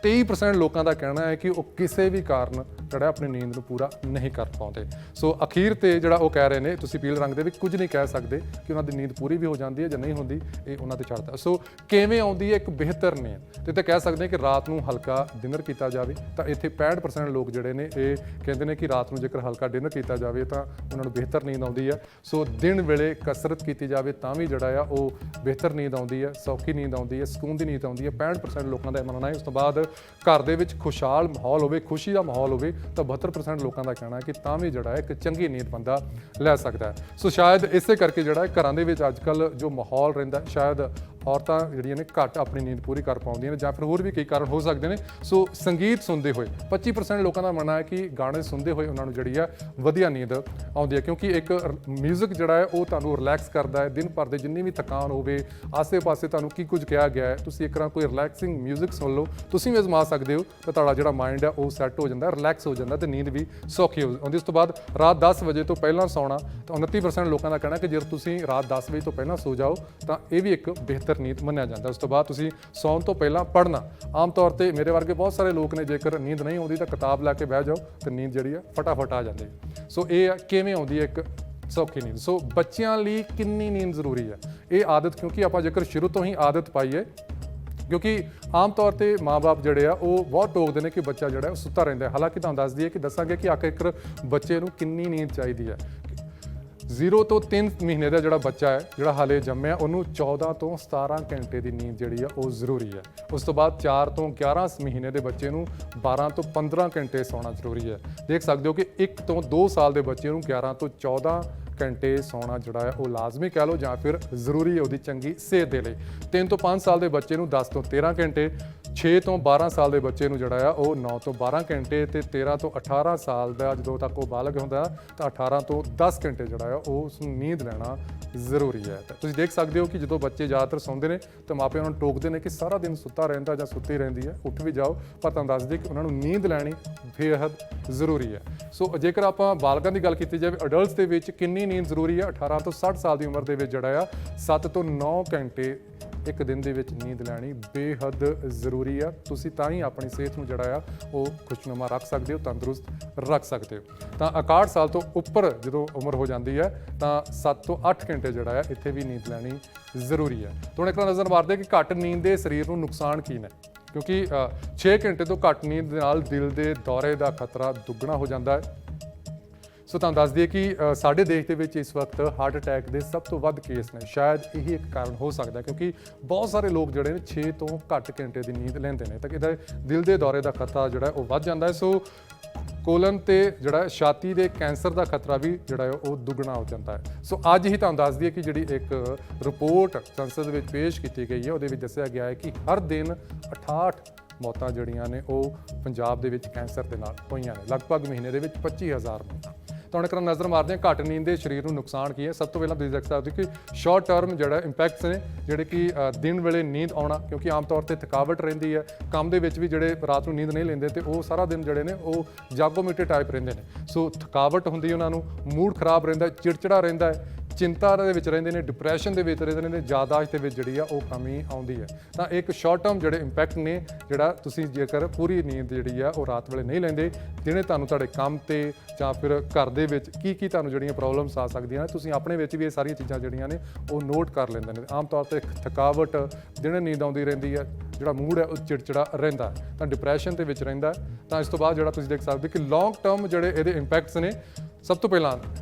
23% ਲੋਕਾਂ ਦਾ ਕਹਿਣਾ ਹੈ ਕਿ ਉਹ ਕਿਸੇ ਵੀ ਕਾਰਨ ਜਿਹੜਾ ਆਪਣੀ ਨੀਂਦ ਨੂੰ ਪੂਰਾ ਨਹੀਂ ਕਰ ਪਾਉਂਦੇ। ਸੋ ਅਖੀਰ ਤੇ ਜਿਹੜਾ ਉਹ ਕਹਿ ਰਹੇ ਨੇ, ਤੁਸੀਂ ਪੀਲੇ ਰੰਗ ਦੇ ਵਿੱਚ ਕੁਝ ਨਹੀਂ ਕਹਿ ਸਕਦੇ ਕਿ ਉਹਨਾਂ ਦੀ ਨੀਂਦ ਪੂਰੀ ਵੀ ਹੋ ਜਾਂਦੀ ਹੈ ਜਾਂ ਨਹੀਂ ਹੁੰਦੀ, ਇਹ ਉਹਨਾਂ ਤੇ ਚੜ੍ਹਦਾ। ਸੋ ਕਿਵੇਂ ਆਉਂਦੀ ਹੈ ਇੱਕ ਬਿਹਤਰ ਨੀਂਦ ਤੇ ਕਹਿ ਸਕਦੇ ਕਿ ਰਾਤ ਨੂੰ ਹਲਕਾ ਡਿਨਰ ਕੀਤਾ ਜਾਵੇ। ਤਾਂ ਇੱਥੇ 65% ਲੋਕ ਜਿਹੜੇ ਨੇ ਇਹ ਕਹਿੰਦੇ ਨੇ ਕਿ ਰਾਤ ਨੂੰ ਜੇਕਰ ਹਲਕਾ ਡਿਨਰ ਕੀਤਾ ਜਾਵੇ ਤਾਂ ਉਹਨਾਂ ਨੂੰ ਬਿਹਤਰ ਨੀਂਦ ਆਉਂਦੀ ਹੈ। ਸੋ ਦਿਨ ਵੇਲੇ ਕਸਰਤ ਕੀਤੀ ਜਾਵੇ ਤਾਂ ਵੀ ਜਿਹੜਾ ਆ ਉਹ ਬਿਹਤਰ ਨੀਂਦ ਆਉਂਦੀ ਹੈ, ਸੌਖੀ ਨੀਂਦ ਆਉਂਦੀ ਹੈ, ਸਕੂਨ ਦੀ ਨੀਂਦ ਆਉਂਦੀ ਹੈ। 65% ਲੋਕਾਂ ਦਾ ਮੰਨਣਾ ਹੈ। ਉਸ ਤੋਂ ਬਾਅਦ ਘਰ ਦੇ ਵਿੱਚ ਖੁਸ਼ਹਾਲ ਮਾਹੌਲ ਹੋਵੇ, ਖੁਸ਼ੀ ਦਾ ਮਾਹੌਲ ਹੋਵੇ ਤਾਂ 72% ਲੋਕਾਂ ਦਾ ਕਹਿਣਾ ਹੈ ਕਿ ਤਾਂ ਵੀ ਜਿਹੜਾ ਹੈ ਇੱਕ ਚੰਗੀ ਨੀਂਦ ਬੰਦਾ ਲੈ ਸਕਦਾ ਹੈ। ਸੋ ਸ਼ਾਇਦ ਇਸੇ ਕਰਕੇ ਜਿਹੜਾ ਘਰਾਂ ਦੇ ਵਿੱਚ ਅੱਜ ਕੱਲ੍ਹ ਜੋ ਮਾਹੌਲ ਰਹਿੰਦਾ, ਸ਼ਾਇਦ ਔਰਤਾਂ ਜਿਹੜੀਆਂ ਨੇ ਘੱਟ ਆਪਣੀ ਨੀਂਦ ਪੂਰੀ ਕਰ ਪਾਉਂਦੀਆਂ ਨੇ ਜਾਂ ਫਿਰ ਹੋਰ ਵੀ ਕਈ ਕਾਰਨ ਹੋ ਸਕਦੇ ਨੇ। ਸੋ ਸੰਗੀਤ ਸੁਣਦੇ ਹੋਏ 25% ਲੋਕਾਂ ਦਾ ਮੰਨਣਾ ਹੈ ਕਿ ਗਾਣੇ ਸੁਣਦੇ ਹੋਏ ਉਹਨਾਂ ਨੂੰ ਜਿਹੜੀ ਆ ਵਧੀਆ ਨੀਂਦ ਆਉਂਦੀ ਹੈ ਕਿਉਂਕਿ ਇੱਕ ਮਿਊਜ਼ਿਕ ਜਿਹੜਾ ਹੈ ਉਹ ਤੁਹਾਨੂੰ ਰਿਲੈਕਸ ਕਰਦਾ ਹੈ। ਦਿਨ ਭਰ ਦੇ ਜਿੰਨੀ ਵੀ ਥਕਾਨ ਹੋਵੇ, ਆਸੇ-ਪਾਸੇ ਤੁਹਾਨੂੰ ਕੀ ਕੁਝ ਕਿਹਾ ਗਿਆ ਹੈ, ਤੁਸੀਂ ਇੱਕ ਤਰ੍ਹਾਂ ਕੋਈ ਰਿਲੈਕਸਿੰਗ ਮਿਊਜ਼ਿਕ ਸੁਣ ਲਓ, ਤੁਸੀਂ ਵੀ ਅਜ਼ਮਾ ਸਕਦੇ ਹੋ ਤਾਂ ਤੁਹਾਡਾ ਜਿਹੜਾ ਮਾਈਂਡ ਹੈ ਉਹ ਸੈੱਟ ਹੋ ਜਾਂਦਾ, ਰਿਲੈਕਸ ਹੋ ਜਾਂਦਾ ਤੇ ਨੀਂਦ ਵੀ ਸੌਖੀ ਆਉਂਦੀ। ਉਸ ਤੋਂ ਬਾਅਦ ਰਾਤ 10 ਵਜੇ ਤੋਂ ਪਹਿਲਾਂ ਸੌਣਾ, ਤਾਂ 29% ਲੋਕਾਂ ਦਾ ਕਹਿਣਾ ਕਿ ਜੇ ਤੁਸੀਂ ਰਾਤ 10 ਵਜੇ ਤੋਂ ਪਹਿਲਾਂ ਸੋ ਜਾਓ ਤਾਂ ਇਹ ਵੀ ਇੱਕ ਬਿਹਤਰ ਬਿਹਤਰ ਨੀਂਦ ਮੰਨਿਆ ਜਾਂਦਾ। ਉਸ ਤੋਂ ਬਾਅਦ ਤੁਸੀਂ ਸੌਣ ਤੋਂ ਪਹਿਲਾਂ ਪੜ੍ਹਨਾ। ਆਮ ਤੌਰ ਤੇ ਮੇਰੇ ਵਰਗੇ ਬਹੁਤ ਸਾਰੇ ਲੋਕ ਨੇ, ਜੇਕਰ ਨੀਂਦ ਨਹੀਂ ਆਉਂਦੀ ਤਾਂ ਕਿਤਾਬ ਲੈ ਕੇ ਬਹਿ ਜਾਓ ਤੇ ਨੀਂਦ ਜਿਹੜੀ ਆ ਫਟਾਫਟ ਆ ਜਾਂਦੀ ਹੈ। ਸੋ ਇਹ ਆ ਕਿਵੇਂ ਆਉਂਦੀ ਹੈ ਇੱਕ ਸੌਖੀ ਨੀਂਦ। ਸੋ ਬੱਚਿਆਂ ਲਈ ਕਿੰਨੀ ਨੀਂਦ ਜ਼ਰੂਰੀ ਹੈ, ਇਹ ਆਦਤ, ਕਿਉਂਕਿ ਆਪਾਂ ਜੇਕਰ ਸ਼ੁਰੂ ਤੋਂ ਹੀ ਆਦਤ ਪਾਈਏ, ਕਿਉਂਕਿ ਆਮ ਤੌਰ ਤੇ ਮਾਂ-ਬਾਪ ਜਿਹੜੇ ਆ ਉਹ ਬਹੁਤ ਟੋਕਦੇ ਨੇ ਕਿ ਬੱਚਾ ਜਿਹੜਾ ਉਹ ਸੁੱਤਾ ਰਹਿੰਦਾ ਹੈ। ਹਾਲਾਂਕਿ ਤੁਹਾਨੂੰ ਦੱਸ ਦਈਏ ਕਿ ਦੱਸਾਂਗੇ ਕਿ ਆਖਿਰ ਬੱਚੇ ਨੂੰ ਕਿੰਨੀ ਨੀਂਦ ਚਾਹੀਦੀ ਹੈ। 0 ਤੋਂ 3 ਮਹੀਨੇ ਦਾ ਜਿਹੜਾ ਬੱਚਾ ਹੈ, ਜਿਹੜਾ ਹਾਲੇ ਜੰਮਿਆ, ਉਹਨੂੰ 14 ਤੋਂ 17 ਘੰਟੇ ਦੀ ਨੀਂਦ ਜਿਹੜੀ ਆ ਉਹ ਜ਼ਰੂਰੀ ਹੈ। ਉਸ ਤੋਂ ਬਾਅਦ 4 ਤੋਂ 11 ਮਹੀਨੇ ਦੇ ਬੱਚੇ ਨੂੰ 12 ਤੋਂ 15 ਘੰਟੇ ਸੌਣਾ ਜ਼ਰੂਰੀ ਹੈ। ਦੇਖ ਸਕਦੇ ਹੋ ਕਿ 1 ਤੋਂ 2 ਸਾਲ ਦੇ ਬੱਚੇ ਨੂੰ 11 ਤੋਂ 14 ਘੰਟੇ ਸੌਣਾ ਜਿਹੜਾ ਹੈ ਉਹ ਲਾਜ਼ਮੀ ਕਹਿ ਲਓ, ਜਾਂ ਫਿਰ ਜ਼ਰੂਰੀ ਹੈ ਉਹਦੀ ਚੰਗੀ ਸਿਹਤ ਦੇ ਲਈ। 3 ਤੋਂ 5 ਸਾਲ ਦੇ ਬੱਚੇ ਨੂੰ 10 ਤੋਂ 13 ਘੰਟੇ, 6 ਤੋਂ 12 ਸਾਲ ਦੇ ਬੱਚੇ ਨੂੰ ਜਿਹੜਾ ਆ ਉਹ 9 ਤੋਂ 12 ਘੰਟੇ, ਤੇ 13 ਤੋਂ 18 ਸਾਲ ਦਾ ਜਦੋਂ ਤੱਕ ਉਹ ਬਾਲਗ ਹੁੰਦਾ ਤਾਂ 18 ਤੋਂ 10 ਘੰਟੇ ਜਿਹੜਾ ਆ ਉਹ ਉਸ ਨੂੰ ਨੀਂਦ ਲੈਣਾ ਜ਼ਰੂਰੀ ਹੈ। ਤਾਂ ਤੁਸੀਂ ਦੇਖ ਸਕਦੇ ਹੋ ਕਿ ਜਦੋਂ ਬੱਚੇ ਜ਼ਿਆਦਾਤਰ ਸੌਂਦੇ ਨੇ ਤਾਂ ਮਾਪੇ ਉਹਨਾਂ ਨੂੰ ਟੋਕਦੇ ਨੇ ਕਿ ਸਾਰਾ ਦਿਨ ਸੁੱਤਾ ਰਹਿੰਦਾ ਜਾਂ ਸੁੱਤੀ ਰਹਿੰਦੀ ਹੈ, ਉੱਠ ਵੀ ਜਾਓ, ਪਰ ਤੁਹਾਨੂੰ ਦੱਸ ਦਈਏ ਕਿ ਉਹਨਾਂ ਨੂੰ ਨੀਂਦ ਲੈਣੀ ਬੇਹੱਦ ਜ਼ਰੂਰੀ ਹੈ। ਸੋ ਜੇਕਰ ਆਪਾਂ ਬਾਲਗਾਂ ਦੀ ਗੱਲ ਕੀਤੀ ਜਾਵੇ, ਅਡਲਟਸ ਦੇ ਵਿੱਚ ਕਿੰਨੀ ਨੀਂਦ ਜ਼ਰੂਰੀ ਹੈ? 18 ਤੋਂ 60 ਸਾਲ ਦੀ ਉਮਰ ਦੇ ਵਿੱਚ ਜਿਹੜਾ ਆ 7 ਤੋਂ 9 ਘੰਟੇ ਇੱਕ ਦਿਨ ਦੇ ਵਿੱਚ ਨੀਂਦ ਲੈਣੀ ਬੇਹੱਦ ਜ਼ਰੂਰੀ ਆ। ਤੁਸੀਂ ਤਾਂ ਹੀ ਆਪਣੀ ਸਿਹਤ ਨੂੰ ਜਿਹੜਾ ਆ ਉਹ ਖੁਸ਼ਨੁਮਾ ਰੱਖ ਸਕਦੇ ਹੋ, ਤੰਦਰੁਸਤ ਰੱਖ ਸਕਦੇ ਹੋ। ਤਾਂ 61 ਸਾਲ ਤੋਂ ਉੱਪਰ ਜਦੋਂ ਉਮਰ ਹੋ ਜਾਂਦੀ ਹੈ ਤਾਂ 7 ਤੋਂ 8 ਘੰਟੇ ਜਿਹੜਾ ਆ ਇੱਥੇ ਵੀ ਨੀਂਦ ਲੈਣੀ ਜ਼ਰੂਰੀ ਹੈ। ਹੁਣ ਇੱਕ ਨਜ਼ਰ ਮਾਰਦੇ ਕਿ ਘੱਟ ਨੀਂਦ ਦੇ ਸਰੀਰ ਨੂੰ ਨੁਕਸਾਨ ਕੀ ਨੇ, ਕਿਉਂਕਿ 6 ਘੰਟੇ ਤੋਂ ਘੱਟ ਨੀਂਦ ਦੇ ਨਾਲ ਦਿਲ ਦੇ ਦੌਰੇ ਦਾ ਖਤਰਾ ਦੁੱਗਣਾ ਹੋ ਜਾਂਦਾ ਹੈ। ਸੋ ਤੁਹਾਨੂੰ ਦੱਸ ਦਈਏ ਕਿ ਸਾਡੇ ਦੇਸ਼ ਦੇ ਵਿੱਚ ਇਸ ਵਕਤ ਹਾਰਟ ਅਟੈਕ ਦੇ ਸਭ ਤੋਂ ਵੱਧ ਕੇਸ ਨੇ। ਸ਼ਾਇਦ ਇਹੀ ਇੱਕ ਕਾਰਨ ਹੋ ਸਕਦਾ, ਕਿਉਂਕਿ ਬਹੁਤ ਸਾਰੇ ਲੋਕ ਜਿਹੜੇ ਨੇ 6 ਤੋਂ ਘੱਟ ਘੰਟੇ ਦੀ ਨੀਂਦ ਲੈਂਦੇ ਨੇ ਤਾਂ ਇਹਦਾ ਦਿਲ ਦੇ ਦੌਰੇ ਦਾ ਖਤਰਾ ਜਿਹੜਾ ਉਹ ਵੱਧ ਜਾਂਦਾ ਹੈ। ਸੋ ਕੋਲਨ ਤੇ ਜਿਹੜਾ ਛਾਤੀ ਦੇ ਕੈਂਸਰ ਦਾ ਖਤਰਾ ਵੀ ਜਿਹੜਾ ਹੈ ਉਹ ਦੁੱਗਣਾ ਹੋ ਜਾਂਦਾ ਹੈ। ਸੋ ਅੱਜ ਹੀ ਤੁਹਾਨੂੰ ਦੱਸ ਦਈਏ ਕਿ ਜਿਹੜੀ ਇੱਕ ਰਿਪੋਰਟ ਸੰਸਦ ਵਿੱਚ ਪੇਸ਼ ਕੀਤੀ ਗਈ ਹੈ, ਉਹਦੇ ਵਿੱਚ ਦੱਸਿਆ ਗਿਆ ਹੈ ਕਿ ਹਰ ਦਿਨ 68 ਮੌਤਾਂ ਜਿਹੜੀਆਂ ਨੇ ਉਹ ਪੰਜਾਬ ਦੇ ਵਿੱਚ ਕੈਂਸਰ ਦੇ ਨਾਲ ਹੋਈਆਂ ਨੇ। ਲਗਭਗ ਮਹੀਨੇ ਦੇ ਵਿੱਚ 25,000 ਮੌਤਾਂ। ਤਾਂ ਹੁਣ ਇੱਕ ਨਜ਼ਰ ਮਾਰਦੇ ਹਾਂ ਘੱਟ ਨੀਂਦ ਦੇ ਸਰੀਰ ਨੂੰ ਨੁਕਸਾਨ ਕੀ ਹੈ। ਸਭ ਤੋਂ ਪਹਿਲਾਂ ਤੁਸੀਂ ਦੇਖ ਸਕਦੇ ਹੋ ਕਿ ਸ਼ਾਰਟ ਟਰਮ ਜਿਹੜਾ ਇੰਪੈਕਟਸ ਨੇ, ਜਿਹੜੇ ਕਿ ਦਿਨ ਵੇਲੇ ਨੀਂਦ ਆਉਣਾ, ਕਿਉਂਕਿ ਆਮ ਤੌਰ ਤੇ ਥਕਾਵਟ ਰਹਿੰਦੀ ਹੈ ਕੰਮ ਦੇ ਵਿੱਚ ਵੀ, ਜਿਹੜੇ ਰਾਤ ਨੂੰ ਨੀਂਦ ਨਹੀਂ ਲੈਂਦੇ ਤੇ ਉਹ ਸਾਰਾ ਦਿਨ ਜਿਹੜੇ ਨੇ ਉਹ ਜਾਗੋ ਮਿੱਟੇ ਟਾਈਪ ਰਹਿੰਦੇ ਨੇ। ਸੋ ਥਕਾਵਟ ਹੁੰਦੀ ਉਹਨਾਂ ਨੂੰ, ਮੂਡ ਖਰਾਬ ਰਹਿੰਦਾ, ਚਿੜਚਿੜਾ ਰਹਿੰਦਾ ਹੈ, ਚਿੰਤਾ ਦੇ ਵਿੱਚ ਰਹਿੰਦੇ ਨੇ, ਡਿਪਰੈਸ਼ਨ ਦੇ ਵਿੱਚ ਰਹਿੰਦੇ ਨੇ, ਯਾਦਾਸ਼ਤ ਦੇ ਵਿੱਚ ਜਿਹੜੀ ਆ ਉਹ ਕਮੀ ਆਉਂਦੀ ਹੈ। ਤਾਂ ਇੱਕ ਸ਼ਾਰਟ ਟਰਮ ਜਿਹੜੇ ਇੰਪੈਕਟ ਨੇ, ਜਿਹੜਾ ਤੁਸੀਂ ਜੇਕਰ ਪੂਰੀ ਨੀਂਦ ਜਿਹੜੀ ਆ ਉਹ ਰਾਤ ਵੇਲੇ ਨਹੀਂ ਲੈਂਦੇ, ਜਿਹਨੇ ਤੁਹਾਨੂੰ ਤੁਹਾਡੇ ਕੰਮ ਤੇ ਜਾਂ ਫਿਰ ਘਰ ਦੇ ਵਿੱਚ ਕੀ ਤੁਹਾਨੂੰ ਜਿਹੜੀਆਂ ਪ੍ਰੋਬਲਮਸ ਆ ਸਕਦੀਆਂ ਨੇ, ਤੁਸੀਂ ਆਪਣੇ ਵਿੱਚ ਵੀ ਇਹ ਸਾਰੀਆਂ ਚੀਜ਼ਾਂ ਜਿਹੜੀਆਂ ਨੇ ਉਹ ਨੋਟ ਕਰ ਲੈਂਦੇ ਨੇ। ਆਮ ਤੌਰ ਤੇ ਥਕਾਵਟ, ਦਿਨੇ ਨੀਂਦ ਆਉਂਦੀ ਰਹਿੰਦੀ ਹੈ, ਜਿਹੜਾ ਮੂਡ ਹੈ ਉਹ ਚਿੜਚਿੜਾ ਰਹਿੰਦਾ, ਤਾਂ ਡਿਪਰੈਸ਼ਨ ਦੇ ਵਿੱਚ ਰਹਿੰਦਾ। ਤਾਂ ਇਸ ਤੋਂ ਬਾਅਦ ਜਿਹੜਾ ਤੁਸੀਂ ਦੇਖ ਸਕਦੇ ਕਿ ਲੌਂਗ ਟਰਮ ਜਿਹੜੇ ਇਹਦੇ ਇੰਪੈਕਟਸ ਨੇ, ਸਭ ਤੋਂ ਪਹਿਲਾਂ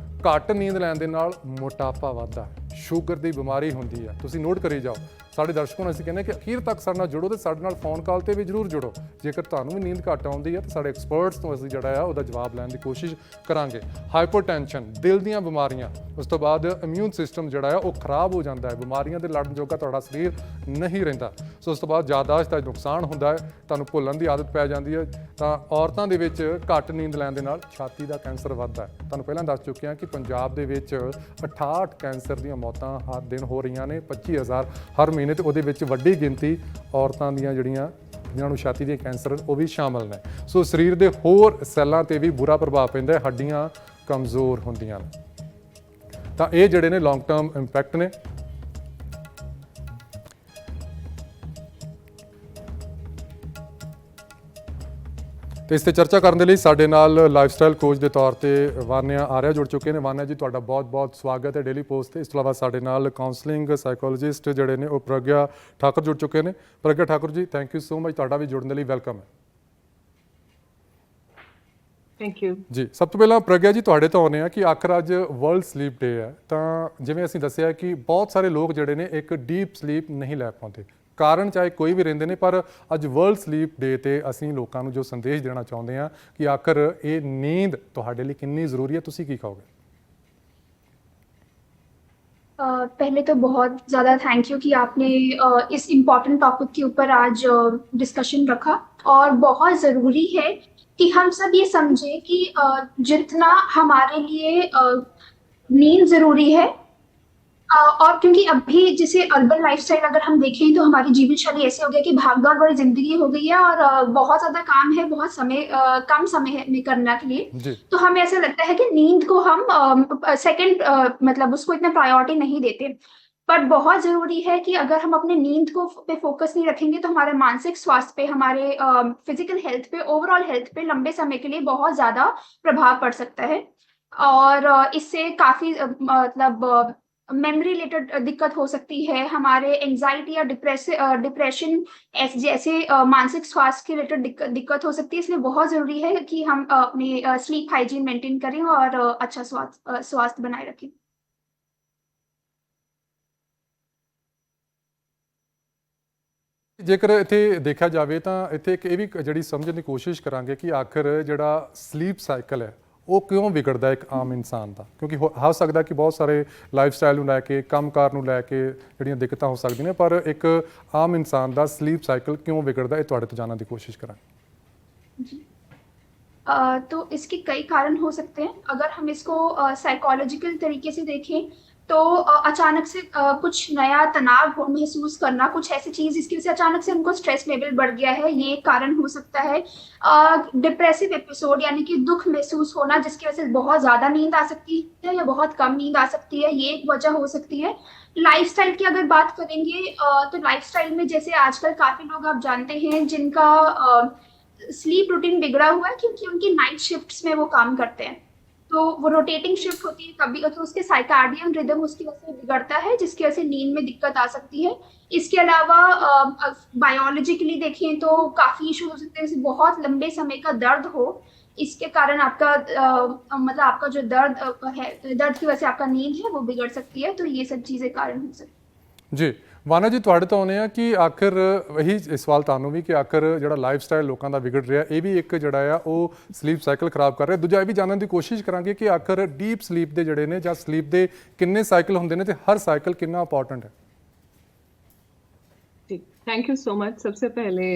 ਘੱਟ ਨੀਂਦ ਲੈਣ ਦੇ ਨਾਲ ਮੋਟਾਪਾ ਵੱਧਦਾ, ਸ਼ੂਗਰ ਦੀ ਬਿਮਾਰੀ ਹੁੰਦੀ ਹੈ। ਤੁਸੀਂ ਨੋਟ ਕਰੀ ਜਾਓ। ਸਾਡੇ ਦਰਸ਼ਕਾਂ ਨੂੰ ਅਸੀਂ ਕਹਿੰਦੇ ਕਿ ਅਖੀਰ ਤੱਕ ਸਾਡੇ ਨਾਲ ਜੁੜੋ ਤੇ ਸਾਡੇ ਨਾਲ ਫੋਨ ਕਾਲ ਤੇ ਵੀ ਜ਼ਰੂਰ ਜੁੜੋ। ਜੇਕਰ ਤੁਹਾਨੂੰ ਵੀ ਨੀਂਦ ਘੱਟ ਆਉਂਦੀ ਹੈ ਤਾਂ ਸਾਡੇ ਐਕਸਪਰਟਸ ਤੋਂ ਅਸੀਂ ਜਿਹੜਾ ਆ ਉਹਦਾ ਜਵਾਬ ਲੈਣ ਦੀ ਕੋਸ਼ਿਸ਼ ਕਰਾਂਗੇ। ਹਾਈਪਰਟੈਂਸ਼ਨ, ਦਿਲ ਦੀਆਂ ਬਿਮਾਰੀਆਂ, ਉਸ ਤੋਂ ਬਾਅਦ ਇਮਿਊਨ ਸਿਸਟਮ ਜਿਹੜਾ ਆ ਉਹ ਖਰਾਬ ਹੋ ਜਾਂਦਾ ਹੈ, ਬਿਮਾਰੀਆਂ ਦੇ ਲੜਨ ਜੋਗਾ ਤੁਹਾਡਾ ਸਰੀਰ ਨਹੀਂ ਰਹਿੰਦਾ। ਸੋ ਉਸ ਤੋਂ ਬਾਅਦ ਯਾਦਾਸ਼ਤ ਦਾ ਨੁਕਸਾਨ ਹੁੰਦਾ ਹੈ, ਤੁਹਾਨੂੰ ਭੁੱਲਣ ਦੀ ਆਦਤ ਪੈ ਜਾਂਦੀ ਹੈ। ਤਾਂ ਔਰਤਾਂ ਦੇ ਵਿੱਚ ਘੱਟ ਨੀਂਦ ਲੈਣ ਦੇ ਨਾਲ ਛਾਤੀ ਦਾ ਕੈਂਸਰ ਵੱਧਦਾ ਹੈ। ਤੁਹਾਨੂੰ ਪਹਿਲਾਂ ਦੱਸ ਚੁੱਕੇ ਹਾਂ ਕਿ ਪੰਜਾਬ ਦੇ ਵਿੱਚ 68 ਕੈਂਸਰ ਦੀਆਂ ਮੌਤਾਂ ਹਰ ਦਿਨ ਹੋ ਰਹੀਆਂ ਨੇ, 25,000 ਹਰ ਮਹੀਨੇ, ਤੇ ਉਹਦੇ ਵਿੱਚ ਵੱਡੀ ਗਿਣਤੀ ਔਰਤਾਂ ਦੀਆਂ ਜਿਹੜੀਆਂ ਜਿਨ੍ਹਾਂ ਨੂੰ ਛਾਤੀ ਦੇ ਕੈਂਸਰ ਉਹ ਵੀ ਸ਼ਾਮਲ ਨੇ। ਸੋ ਸਰੀਰ ਦੇ ਹੋਰ ਸੈੱਲਾਂ ਤੇ ਵੀ ਬੁਰਾ ਪ੍ਰਭਾਵ ਪੈਂਦਾ ਹੈ, ਹੱਡੀਆਂ ਕਮਜ਼ੋਰ ਹੁੰਦੀਆਂ ਨੇ। ਤਾਂ ਇਹ ਜਿਹੜੇ ਨੇ ਲੌਂਗ ਟਰਮ ਇੰਪੈਕਟ ਨੇ। ਤੇ ਇਸ ਤੇ ਚਰਚਾ ਕਰਨ ਦੇ ਲਈ ਸਾਡੇ ਨਾਲ ਲਾਈਫਸਟਾਈਲ ਕੋਚ ਦੇ ਤੌਰ ਤੇ ਵਾਨਿਆ ਆਰਿਆ ਜੁੜ ਚੁੱਕੇ ਨੇ। ਵਾਨਿਆ ਜੀ, ਤੁਹਾਡਾ ਬਹੁਤ-ਬਹੁਤ ਸਵਾਗਤ ਹੈ ਡੇਲੀ ਪੋਸਟ ਤੇ। ਇਸ ਤੋਂ ਇਲਾਵਾ ਸਾਡੇ ਨਾਲ ਕਾਉਂਸਲਿੰਗ ਸਾਈਕੋਲੋਜਿਸਟ ਜਿਹੜੇ ਨੇ ਉਹ ਪ੍ਰਗਿਆ ਠਾਕੁਰ ਜੁੜ ਚੁੱਕੇ ਨੇ। Pragya Thakur ji, thank you so much, ਤੁਹਾਡਾ ਵੀ ਜੁੜਨ ਦੇ ਲਈ ਵੈਲਕਮ ਹੈ। ਥੈਂਕ ਯੂ ਜੀ। ਸਭ ਤੋਂ ਪਹਿਲਾਂ ਪ੍ਰਗਿਆ ਜੀ ਤੁਹਾਡੇ ਤੋਂ ਆਉਂਦੇ ਆ ਕਿ ਆਖਰ ਅੱਜ ਵਰਲਡ ਸਲੀਪ ਡੇ ਹੈ, ਤਾਂ ਜਿਵੇਂ ਅਸੀਂ ਦੱਸਿਆ ਕਿ ਬਹੁਤ ਸਾਰੇ ਲੋਕ ਜਿਹੜੇ ਨੇ ਇੱਕ ਡੀਪ ਸਲੀਪ ਨਹੀਂ ਲੈ ਪਾਉਂਦੇ, ਕਾਰਨ ਚਾਹੇ ਕੋਈ ਵੀ ਰਹਿੰਦੇ ਨੇ, ਪਰ ਅੱਜ ਵਰਲਡ ਸਲੀਪ ਡੇ ਤੇ ਅਸੀਂ ਲੋਕਾਂ ਨੂੰ ਜੋ ਸੰਦੇਸ਼ ਦੇਣਾ ਚਾਹੁੰਦੇ ਹਾਂ ਕਿ ਆਖਰ ਇਹ ਨੀਂਦ ਤੁਹਾਡੇ ਲਈ ਕਿੰਨੀ ਜ਼ਰੂਰੀ ਹੈ, ਤੁਸੀਂ ਕੀ ਕਹੋਗੇ? पहले तो बहुत ज़्यादा थैंक यू कि आपने इस इम्पॉर्टेंट टॉपिक के ऊपर आज डिस्कशन रखा। और बहुत ज़रूरी है कि हम सब ये समझें कि जितना हमारे लिए नींद ज़रूरी है, और क्योंकि अभी जैसे अर्बन लाइफस्टाइल अगर हम देखें तो हमारी जीवन शैली ऐसे हो गया कि भागदौड़ भरी जिंदगी हो गई है, और बहुत ज़्यादा काम है, बहुत समय कम समय है में करने के लिए। तो हमें ऐसा लगता है कि नींद को हम सेकंड मतलब उसको इतना प्रायोरिटी नहीं देते। बट बहुत जरूरी है कि अगर हम अपने नींद को पे फोकस नहीं रखेंगे तो हमारे मानसिक स्वास्थ्य पे, हमारे फिजिकल हेल्थ पे, ओवरऑल हेल्थ पे लंबे समय के लिए बहुत ज्यादा प्रभाव पड़ सकता है। और इससे काफी मतलब मेमोरी रिलेटेड दिक्कत हो सकती है, हमारे एंजाइटी या डिप्रेशन जैसे मानसिक स्वास्थ्य के रिलेटेड दिक्कत हो सकती है। इसलिए बहुत जरूरी है कि हम अपने स्लीप हाइजीन मेंटेन करें और अच्छा स्वास्थ्य बनाए रखें। ਜੇਕਰ ਇੱਥੇ ਦੇਖਿਆ ਜਾਵੇ ਤਾਂ ਇੱਥੇ ਇੱਕ ਇਹ ਵੀ ਜਿਹੜੀ ਸਮਝਣ ਦੀ ਕੋਸ਼ਿਸ਼ ਕਰਾਂਗੇ ਕਿ ਆਖਰ ਜਿਹੜਾ ਸਲੀਪ ਸਾਈਕਲ ਹੈ ਉਹ ਕਿਉਂ ਵਿਗੜਦਾ ਹੈ ਇੱਕ ਆਮ ਇਨਸਾਨ ਦਾ, ਕਿਉਂਕਿ ਹੋ ਸਕਦਾ ਕਿ ਬਹੁਤ ਸਾਰੇ ਲਾਈਫ ਸਟਾਈਲ ਨੂੰ ਲੈ ਕੇ, ਕੰਮਕਾਰ ਨੂੰ ਲੈ ਕੇ ਜਿਹੜੀਆਂ ਦਿੱਕਤਾਂ ਹੋ ਸਕਦੀਆਂ ਨੇ, ਪਰ ਇੱਕ ਆਮ ਇਨਸਾਨ ਦਾ ਸਲੀਪ ਸਾਈਕਲ ਕਿਉਂ ਵਿਗੜਦਾ ਇਹ ਤੁਹਾਡੇ ਤੋਂ ਜਾਣਨ ਦੀ ਕੋशिश ਕਰਾਂਗੇ। जी। तो इसके कई कारण हो सकते हैं। अगर हम इसको साइकोलॉजिकल तरीके से देखें तो अचानक से कुछ नया तनाव महसूस करना, कुछ ऐसी चीज जिसकी वजह से अचानक से उनको स्ट्रेस लेवल बढ़ गया है, ये एक कारण हो सकता है। डिप्रेसिव एपिसोड यानी कि दुख महसूस होना जिसकी वजह से बहुत ज्यादा नींद आ सकती है या बहुत कम नींद आ सकती है, ये एक वजह हो सकती है। लाइफस्टाइल की अगर बात करेंगे तो लाइफस्टाइल में जैसे आजकल काफी लोग आप जानते हैं जिनका स्लीप रूटीन बिगड़ा हुआ है क्योंकि उनकी नाइट शिफ्ट्स में वो काम करते हैं, तो वो रोटेटिंग शिफ्ट होती है कभी, तो उसके साइकार्डियन रिदम उसकी वजह से बिगड़ता है जिसकी वजह से नींद में दिक्कत आ सकती है। इसके अलावा बायोलॉजिकली देखें तो काफी इशू हो सकते हैं, जैसे बहुत लंबे समय का दर्द हो, इसके कारण आपका मतलब आपका जो दर्द है, दर्द की वजह से आपका नींद है वो बिगड़ सकती है। तो ये सब चीजें कारण हो सकती है। ਜੀ ਵਾਨਾ ਜੀ, ਤੁਹਾਡੇ ਤੋਂ ਆਉਂਦੇ ਆ ਕਿ ਆਖਰ ਇਹੀ ਸਵਾਲ ਤੁਹਾਨੂੰ ਵੀ ਕਿ ਆਖਰ ਜਿਹੜਾ ਲਾਈਫ ਸਟਾਈਲ ਲੋਕਾਂ ਦਾ ਵਿਗੜ ਰਿਹਾ ਇਹ ਵੀ ਇੱਕ ਜਿਹੜਾ ਆ ਉਹ ਸਲੀਪ ਸਾਈਕਲ ਖਰਾਬ ਕਰ ਰਿਹਾ। ਦੂਜਾ ਇਹ ਵੀ ਜਾਣਨ ਦੀ ਕੋਸ਼ਿਸ਼ ਕਰਾਂਗੇ ਕਿ ਆਖਰ ਡੀਪ ਸਲੀਪ ਦੇ ਜਿਹੜੇ ਨੇ ਜਾਂ ਸਲੀਪ ਦੇ ਕਿੰਨੇ ਸਾਈਕਲ ਹੁੰਦੇ ਨੇ ਤੇ ਹਰ ਸਾਈਕਲ ਕਿੰਨਾ ਇੰਪੋਰਟੈਂਟ ਹੈ। Thank you so much. सबसे पहले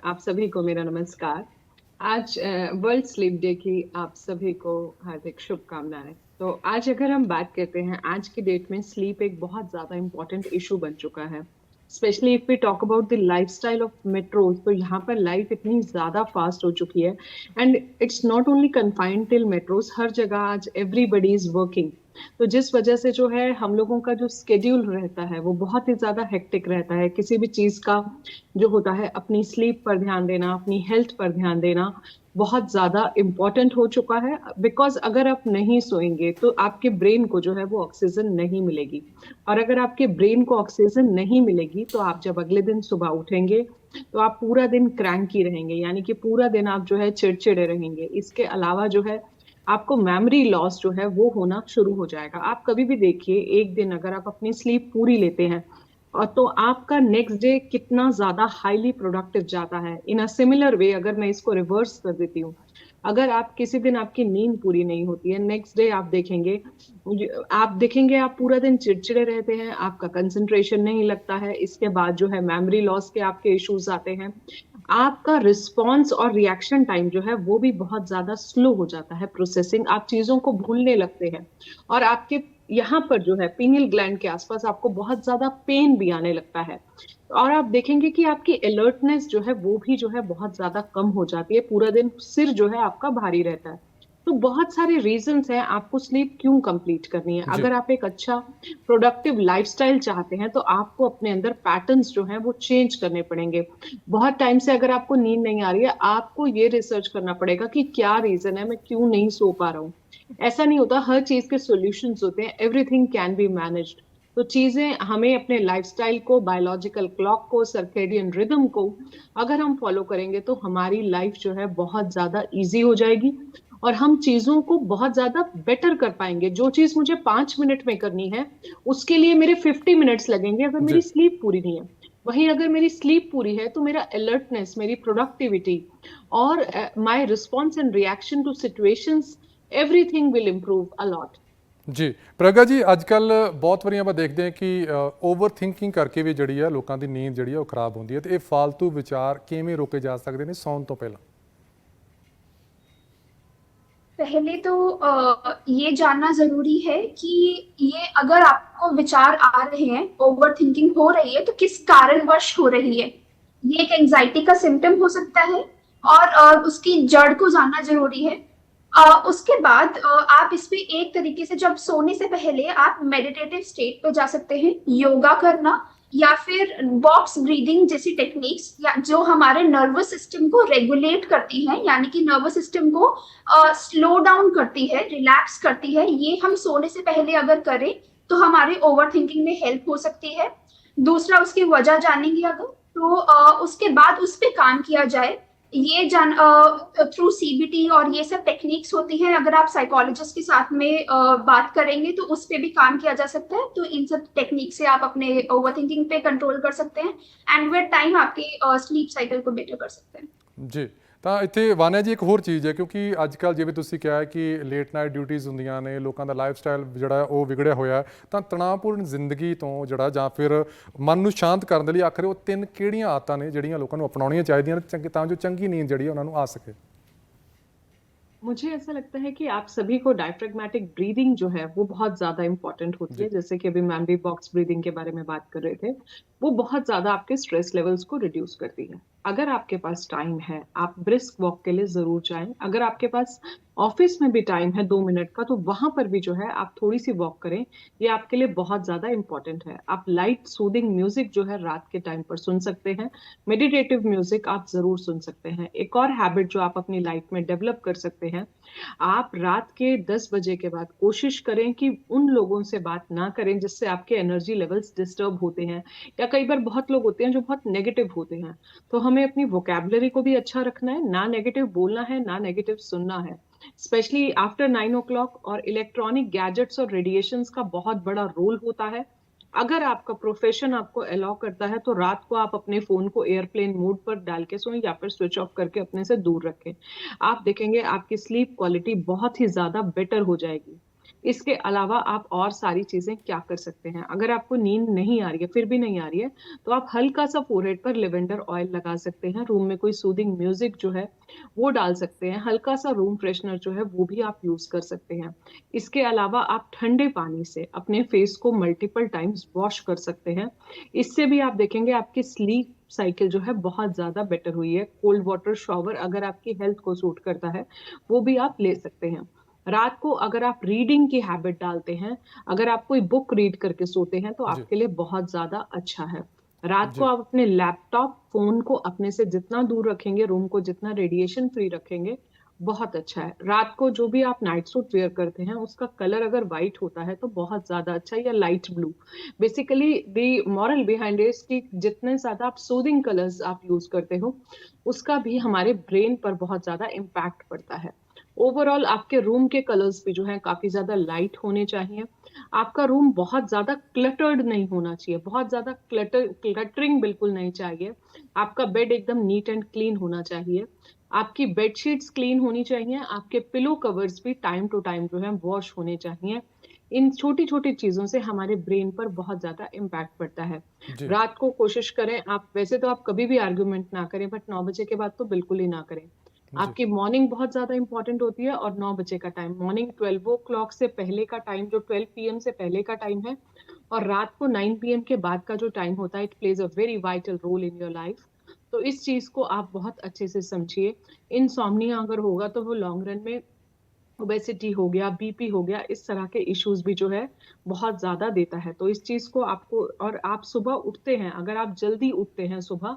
आप सभी को मेरा नमस्कार। आज वर्ल्ड स्लीप डे की आप सभी को हार्दिक शुभकामनाएं। तो आज अगर हम बात करते हैं, आज की डेट में स्लीप एक बहुत ज़्यादा इम्पोर्टेंट इशू बन चुका है, specially if we talk about the lifestyle of metros. तो यहाँ पर लाइफ इतनी ज़्यादा फास्ट हो चुकी है and it's not only confined till metros, हर जगह आज एवरीबडी इज वर्किंग। तो जिस वजह से जो है हम लोगों का जो स्केड्यूल रहता है वो बहुत ही ज़्यादा हेक्टिक रहता है। किसी भी चीज़ का जो होता है, अपनी स्लीप पर ध्यान देना, अपनी हेल्थ पर ध्यान देना बहुत ज़्यादा इम्पॉर्टेंट हो चुका है। बिकॉज अगर आप नहीं सोएंगे तो आपके ब्रेन को जो है वो ऑक्सीजन नहीं मिलेगी, और अगर आपके ब्रेन को ऑक्सीजन नहीं मिलेगी तो आप जब अगले दिन सुबह उठेंगे तो आप पूरा दिन क्रैंकी रहेंगे, यानी कि पूरा दिन आप जो है चिड़चिड़े रहेंगे। इसके अलावा जो है आपको मेमोरी लॉस जो है वो होना शुरू हो जाएगा। आप कभी भी देखिए, एक दिन अगर आप अपनी स्लीप पूरी लेते हैं और तो आपका नेक्स्ट डे कितना ज्यादा हाईली प्रोडक्टिव जाता है। इन अ सिमिलर वे अगर मैं इसको रिवर्स कर देती हूँ, अगर आप किसी दिन आपकी नींद पूरी नहीं होती है, नेक्स्ट डे आप देखेंगे आप पूरा दिन चिड़चिड़े रहते हैं, आपका कंसंट्रेशन नहीं लगता है। इसके बाद जो है मेमोरी लॉस के आपके इश्यूज आते हैं, आपका रिस्पॉन्स और रिएक्शन टाइम जो है वो भी बहुत ज्यादा स्लो हो जाता है, प्रोसेसिंग, आप चीजों को भूलने लगते हैं, और आपके यहाँ पर जो है पीनियल ग्लैंड के आसपास आपको बहुत ज्यादा पेन भी आने लगता है, और आप देखेंगे कि आपकी अलर्टनेस जो है वो भी जो है बहुत ज्यादा कम हो जाती है, पूरा दिन सिर जो है आपका भारी रहता है। तो बहुत सारे रीजंस हैं आपको स्लीप क्यों कंप्लीट करनी है। अगर आप एक अच्छा प्रोडक्टिव लाइफस्टाइल चाहते हैं तो आपको अपने अंदर पैटर्न्स जो हैं वो चेंज करने पड़ेंगे। बहुत टाइम से अगर आपको नींद नहीं आ रही है, आपको ये रिसर्च करना पड़ेगा कि क्या रीजन है, मैं क्यों नहीं सो पा रहा हूँ। ऐसा नहीं होता, हर चीज के सॉल्यूशंस होते हैं, एवरीथिंग कैन बी मैनेज्ड। तो चीजें हमें अपने लाइफस्टाइल को, बायोलॉजिकल क्लॉक को, सर्केडियन रिदम को अगर हम फॉलो करेंगे तो हमारी लाइफ जो है बहुत ज्यादा इजी हो जाएगी और हम चीजों को बहुत ज्यादा बेटर कर पाएंगे। जो चीज मुझे 5 मिनट में करनी है उसके लिए मेरे 50 मिनट्स लगेंगे अगर मेरी स्लीप पूरी नहीं है। वहीं अगर मेरी स्लीप पूरी है तो मेरा अलर्टनेस, मेरी प्रोडक्टिविटी और my response and reaction to situations, everything will improve a lot. जी प्रज्ञा जी, अजकल बहुत वारी ਆਪਾਂ ਦੇਖਦੇ ਹਾਂ ਕਿ ਓਵਰ ਥਿੰਕਿੰਗ ਕਰਕੇ ਵੀ ਜਿਹੜੀ ਆ ਲੋਕਾਂ ਦੀ ਨੀਂਦ ਜਿਹੜੀ ਆ ਉਹ ਖਰਾਬ ਹੁੰਦੀ ਹੈ, ਤੇ ਇਹ ਫालतू ਵਿਚਾਰ ਕਿਵੇਂ ਰੋਕੇ ਜਾ ਸਕਦੇ ਨੇ ਸੌਣ ਤੋਂ ਪਹਿਲਾਂ? पहले तो ये जानना जरूरी है कि ये अगर आपको विचार आ रहे हैं, ओवर थिंकिंग हो रही है, तो किस कारणवश हो रही है। ये एक एंजाइटी का सिम्टम हो सकता है और उसकी जड़ को जानना जरूरी है। उसके बाद आप इस पे एक तरीके से जब सोने से पहले आप मेडिटेटिव स्टेट पे जा सकते हैं, योगा करना या फिर बॉक्स ब्रीदिंग जैसी टेक्निक्स, या जो हमारे नर्वस सिस्टम को रेगुलेट करती हैं, यानी कि नर्वस सिस्टम को स्लो डाउन करती है, रिलैक्स करती है, ये हम सोने से पहले अगर करें तो हमारे ओवर थिंकिंग में हेल्प हो सकती है। दूसरा, उसकी वजह जानेंगे अगर, तो उसके बाद उस पे काम किया जाए। ये जान थ्रू सीबीटी और ये सब टेक्निक्स होती हैं, अगर आप साइकोलॉजिस्ट के साथ में बात करेंगे तो उस पे भी काम किया जा सकता है। तो इन सब टेक्निक से आप अपने ओवरथिंकिंग पे कंट्रोल कर सकते हैं एंड विद टाइम आपके स्लीप साइकिल को बेटर कर सकते हैं। ਜੀ ਤਾਂ ਇੱਥੇ ਵਾਨਿਆ ਜੀ ਇੱਕ ਹੋਰ ਚੀਜ਼ ਹੈ, ਕਿਉਂਕਿ ਅੱਜ ਕੱਲ੍ਹ ਜਿਵੇਂ ਤੁਸੀਂ ਕਿਹਾ ਹੈ ਕਿ ਲੇਟ ਨਾਈਟ ਡਿਊਟੀਜ਼ ਹੁੰਦੀਆਂ ਨੇ, ਲੋਕਾਂ ਦਾ ਲਾਈਫ ਸਟਾਈਲ ਜਿਹੜਾ ਉਹ ਵਿਗੜਿਆ ਹੋਇਆ ਹੈ, ਤਾਂ ਤਣਾਅਪੂਰਨ ਜ਼ਿੰਦਗੀ ਤੋਂ ਜਿਹੜਾ ਜਾਂ ਫਿਰ ਮਨ ਨੂੰ ਸ਼ਾਂਤ ਕਰਨ ਦੇ ਲਈ ਆਖਰ ਉਹ 3 ਕਿਹੜੀਆਂ ਆਦਤਾਂ ਨੇ ਜਿਹੜੀਆਂ ਲੋਕਾਂ ਨੂੰ ਅਪਣਾਉਣੀਆਂ ਚਾਹੀਦੀਆਂ ਨੇ ਤਾਂ ਜੋ ਚੰਗੀ ਨੀਂਦ ਜਿਹੜੀ ਉਹਨਾਂ ਨੂੰ ਆ ਸਕੇ? मुझे ऐसा लगता है कि आप सभी को डायफ्रेगमेटिक ब्रीदिंग जो है वो बहुत ज्यादा इंपॉर्टेंट होती है। जैसे कि अभी मैम भी बॉक्स ब्रीदिंग के बारे में बात कर रहे थे, वो बहुत ज्यादा आपके स्ट्रेस लेवल्स को रिड्यूस करती है। अगर आपके पास टाइम है, आप ब्रिस्क वॉक के लिए जरूर जाएं। अगर आपके पास ऑफिस में भी टाइम है 2 मिनट का, तो वहां पर भी जो है आप थोड़ी सी वॉक करें, ये आपके लिए बहुत ज्यादा इंपॉर्टेंट है। आप लाइट सूदिंग म्यूजिक जो है रात के टाइम पर सुन सकते हैं, मेडिटेटिव म्यूजिक आप जरूर सुन सकते हैं। एक और हैबिट जो आप अपनी लाइफ में डेवलप कर सकते हैं, आप रात के 10 बजे के बाद कोशिश करें कि उन लोगों से बात ना करें जिससे आपके एनर्जी लेवल्स डिस्टर्ब होते हैं, या कई बार बहुत लोग होते हैं जो बहुत नेगेटिव होते हैं। तो हमें अपनी वोकैबुलरी को भी अच्छा रखना है, ना नेगेटिव बोलना है, ना नेगेटिव सुनना है। स्पेशली आफ्टर 9 o'clock और इलेक्ट्रॉनिक गैजेट्स और रेडिएशंस का बहुत बड़ा रोल होता है। अगर आपका प्रोफेशन आपको अलाउ करता है तो रात को आप अपने फोन को एयरप्लेन मोड पर डाल के सोएं या फिर स्विच ऑफ करके अपने से दूर रखें। आप देखेंगे आपकी स्लीप क्वालिटी बहुत ही ज्यादा बेटर हो जाएगी। इसके अलावा आप और सारी चीजें क्या कर सकते हैं, अगर आपको नींद नहीं आ रही है, फिर भी नहीं आ रही है, तो आप हल्का सा फोरहेड पर लेवेंडर ऑयल लगा सकते हैं। रूम में कोई सूदिंग म्यूजिक जो है वो डाल सकते हैं। हल्का सा रूम फ्रेशनर जो है वो भी आप यूज कर सकते हैं। इसके अलावा आप ठंडे पानी से अपने फेस को मल्टीपल टाइम्स वॉश कर सकते हैं। इससे भी आप देखेंगे आपकी स्लीप साइकिल जो है बहुत ज्यादा बेटर हुई है। कोल्ड वाटर शावर अगर आपकी हेल्थ को सूट करता है, वो भी आप ले सकते हैं। रात को अगर आप रीडिंग की हैबिट डालते हैं, अगर आप कोई बुक रीड करके सोते हैं, तो जी आपके लिए बहुत ज्यादा अच्छा है। रात को जी आप अपने लैपटॉप फोन को अपने से जितना दूर रखेंगे, रूम को जितना रेडिएशन फ्री रखेंगे, बहुत अच्छा है। रात को जो भी आप नाइट सूट वेयर करते हैं उसका कलर अगर व्हाइट होता है तो बहुत ज्यादा अच्छा है, या light blue. Basically the moral behind is कि जितने ज्यादा आप सूदिंग कलर्स आप यूज करते हो, उसका भी हमारे ब्रेन पर बहुत ज्यादा इम्पैक्ट पड़ता है। ओवरऑल आपके रूम के कलर्स भी जो है काफी ज्यादा लाइट होने चाहिए। आपका रूम बहुत ज्यादा क्लटर्ड नहीं होना चाहिए, बहुत ज्यादा क्लटरिंग बिल्कुल नहीं चाहिए। आपका बेड एकदम नीट एंड क्लीन होना चाहिए। आपकी बेडशीट्स क्लीन होनी चाहिए। आपके पिलो कवर्स भी टाइम टू टाइम जो है वॉश होने चाहिए। इन छोटी छोटी चीजों से हमारे ब्रेन पर बहुत ज्यादा इम्पैक्ट पड़ता है। जी रात को कोशिश करें, आप वैसे तो आप कभी भी आर्ग्यूमेंट ना करें, बट 9 बजे के बाद तो बिल्कुल ही ना करें। जी आपकी मॉर्निंग बहुत ज्यादा इंपॉर्टेंट होती है, और 9 बजे का टाइम, मॉर्निंग 12 o'clock से पहले का टाइम, जो 12 PM से पहले का टाइम है, और रात को 9 PM के बाद का जो टाइम होता है, it plays a very vital role in your life. तो इस चीज को आप बहुत अच्छे से समझिए। इनसोम्निया अगर होगा तो वो लॉन्ग रन में ओबेसिटी हो गया, बीपी हो गया, इस तरह के इश्यूज भी जो है बहुत ज्यादा देता है। तो इस चीज को आपको, और आप सुबह उठते हैं, अगर आप जल्दी उठते हैं सुबह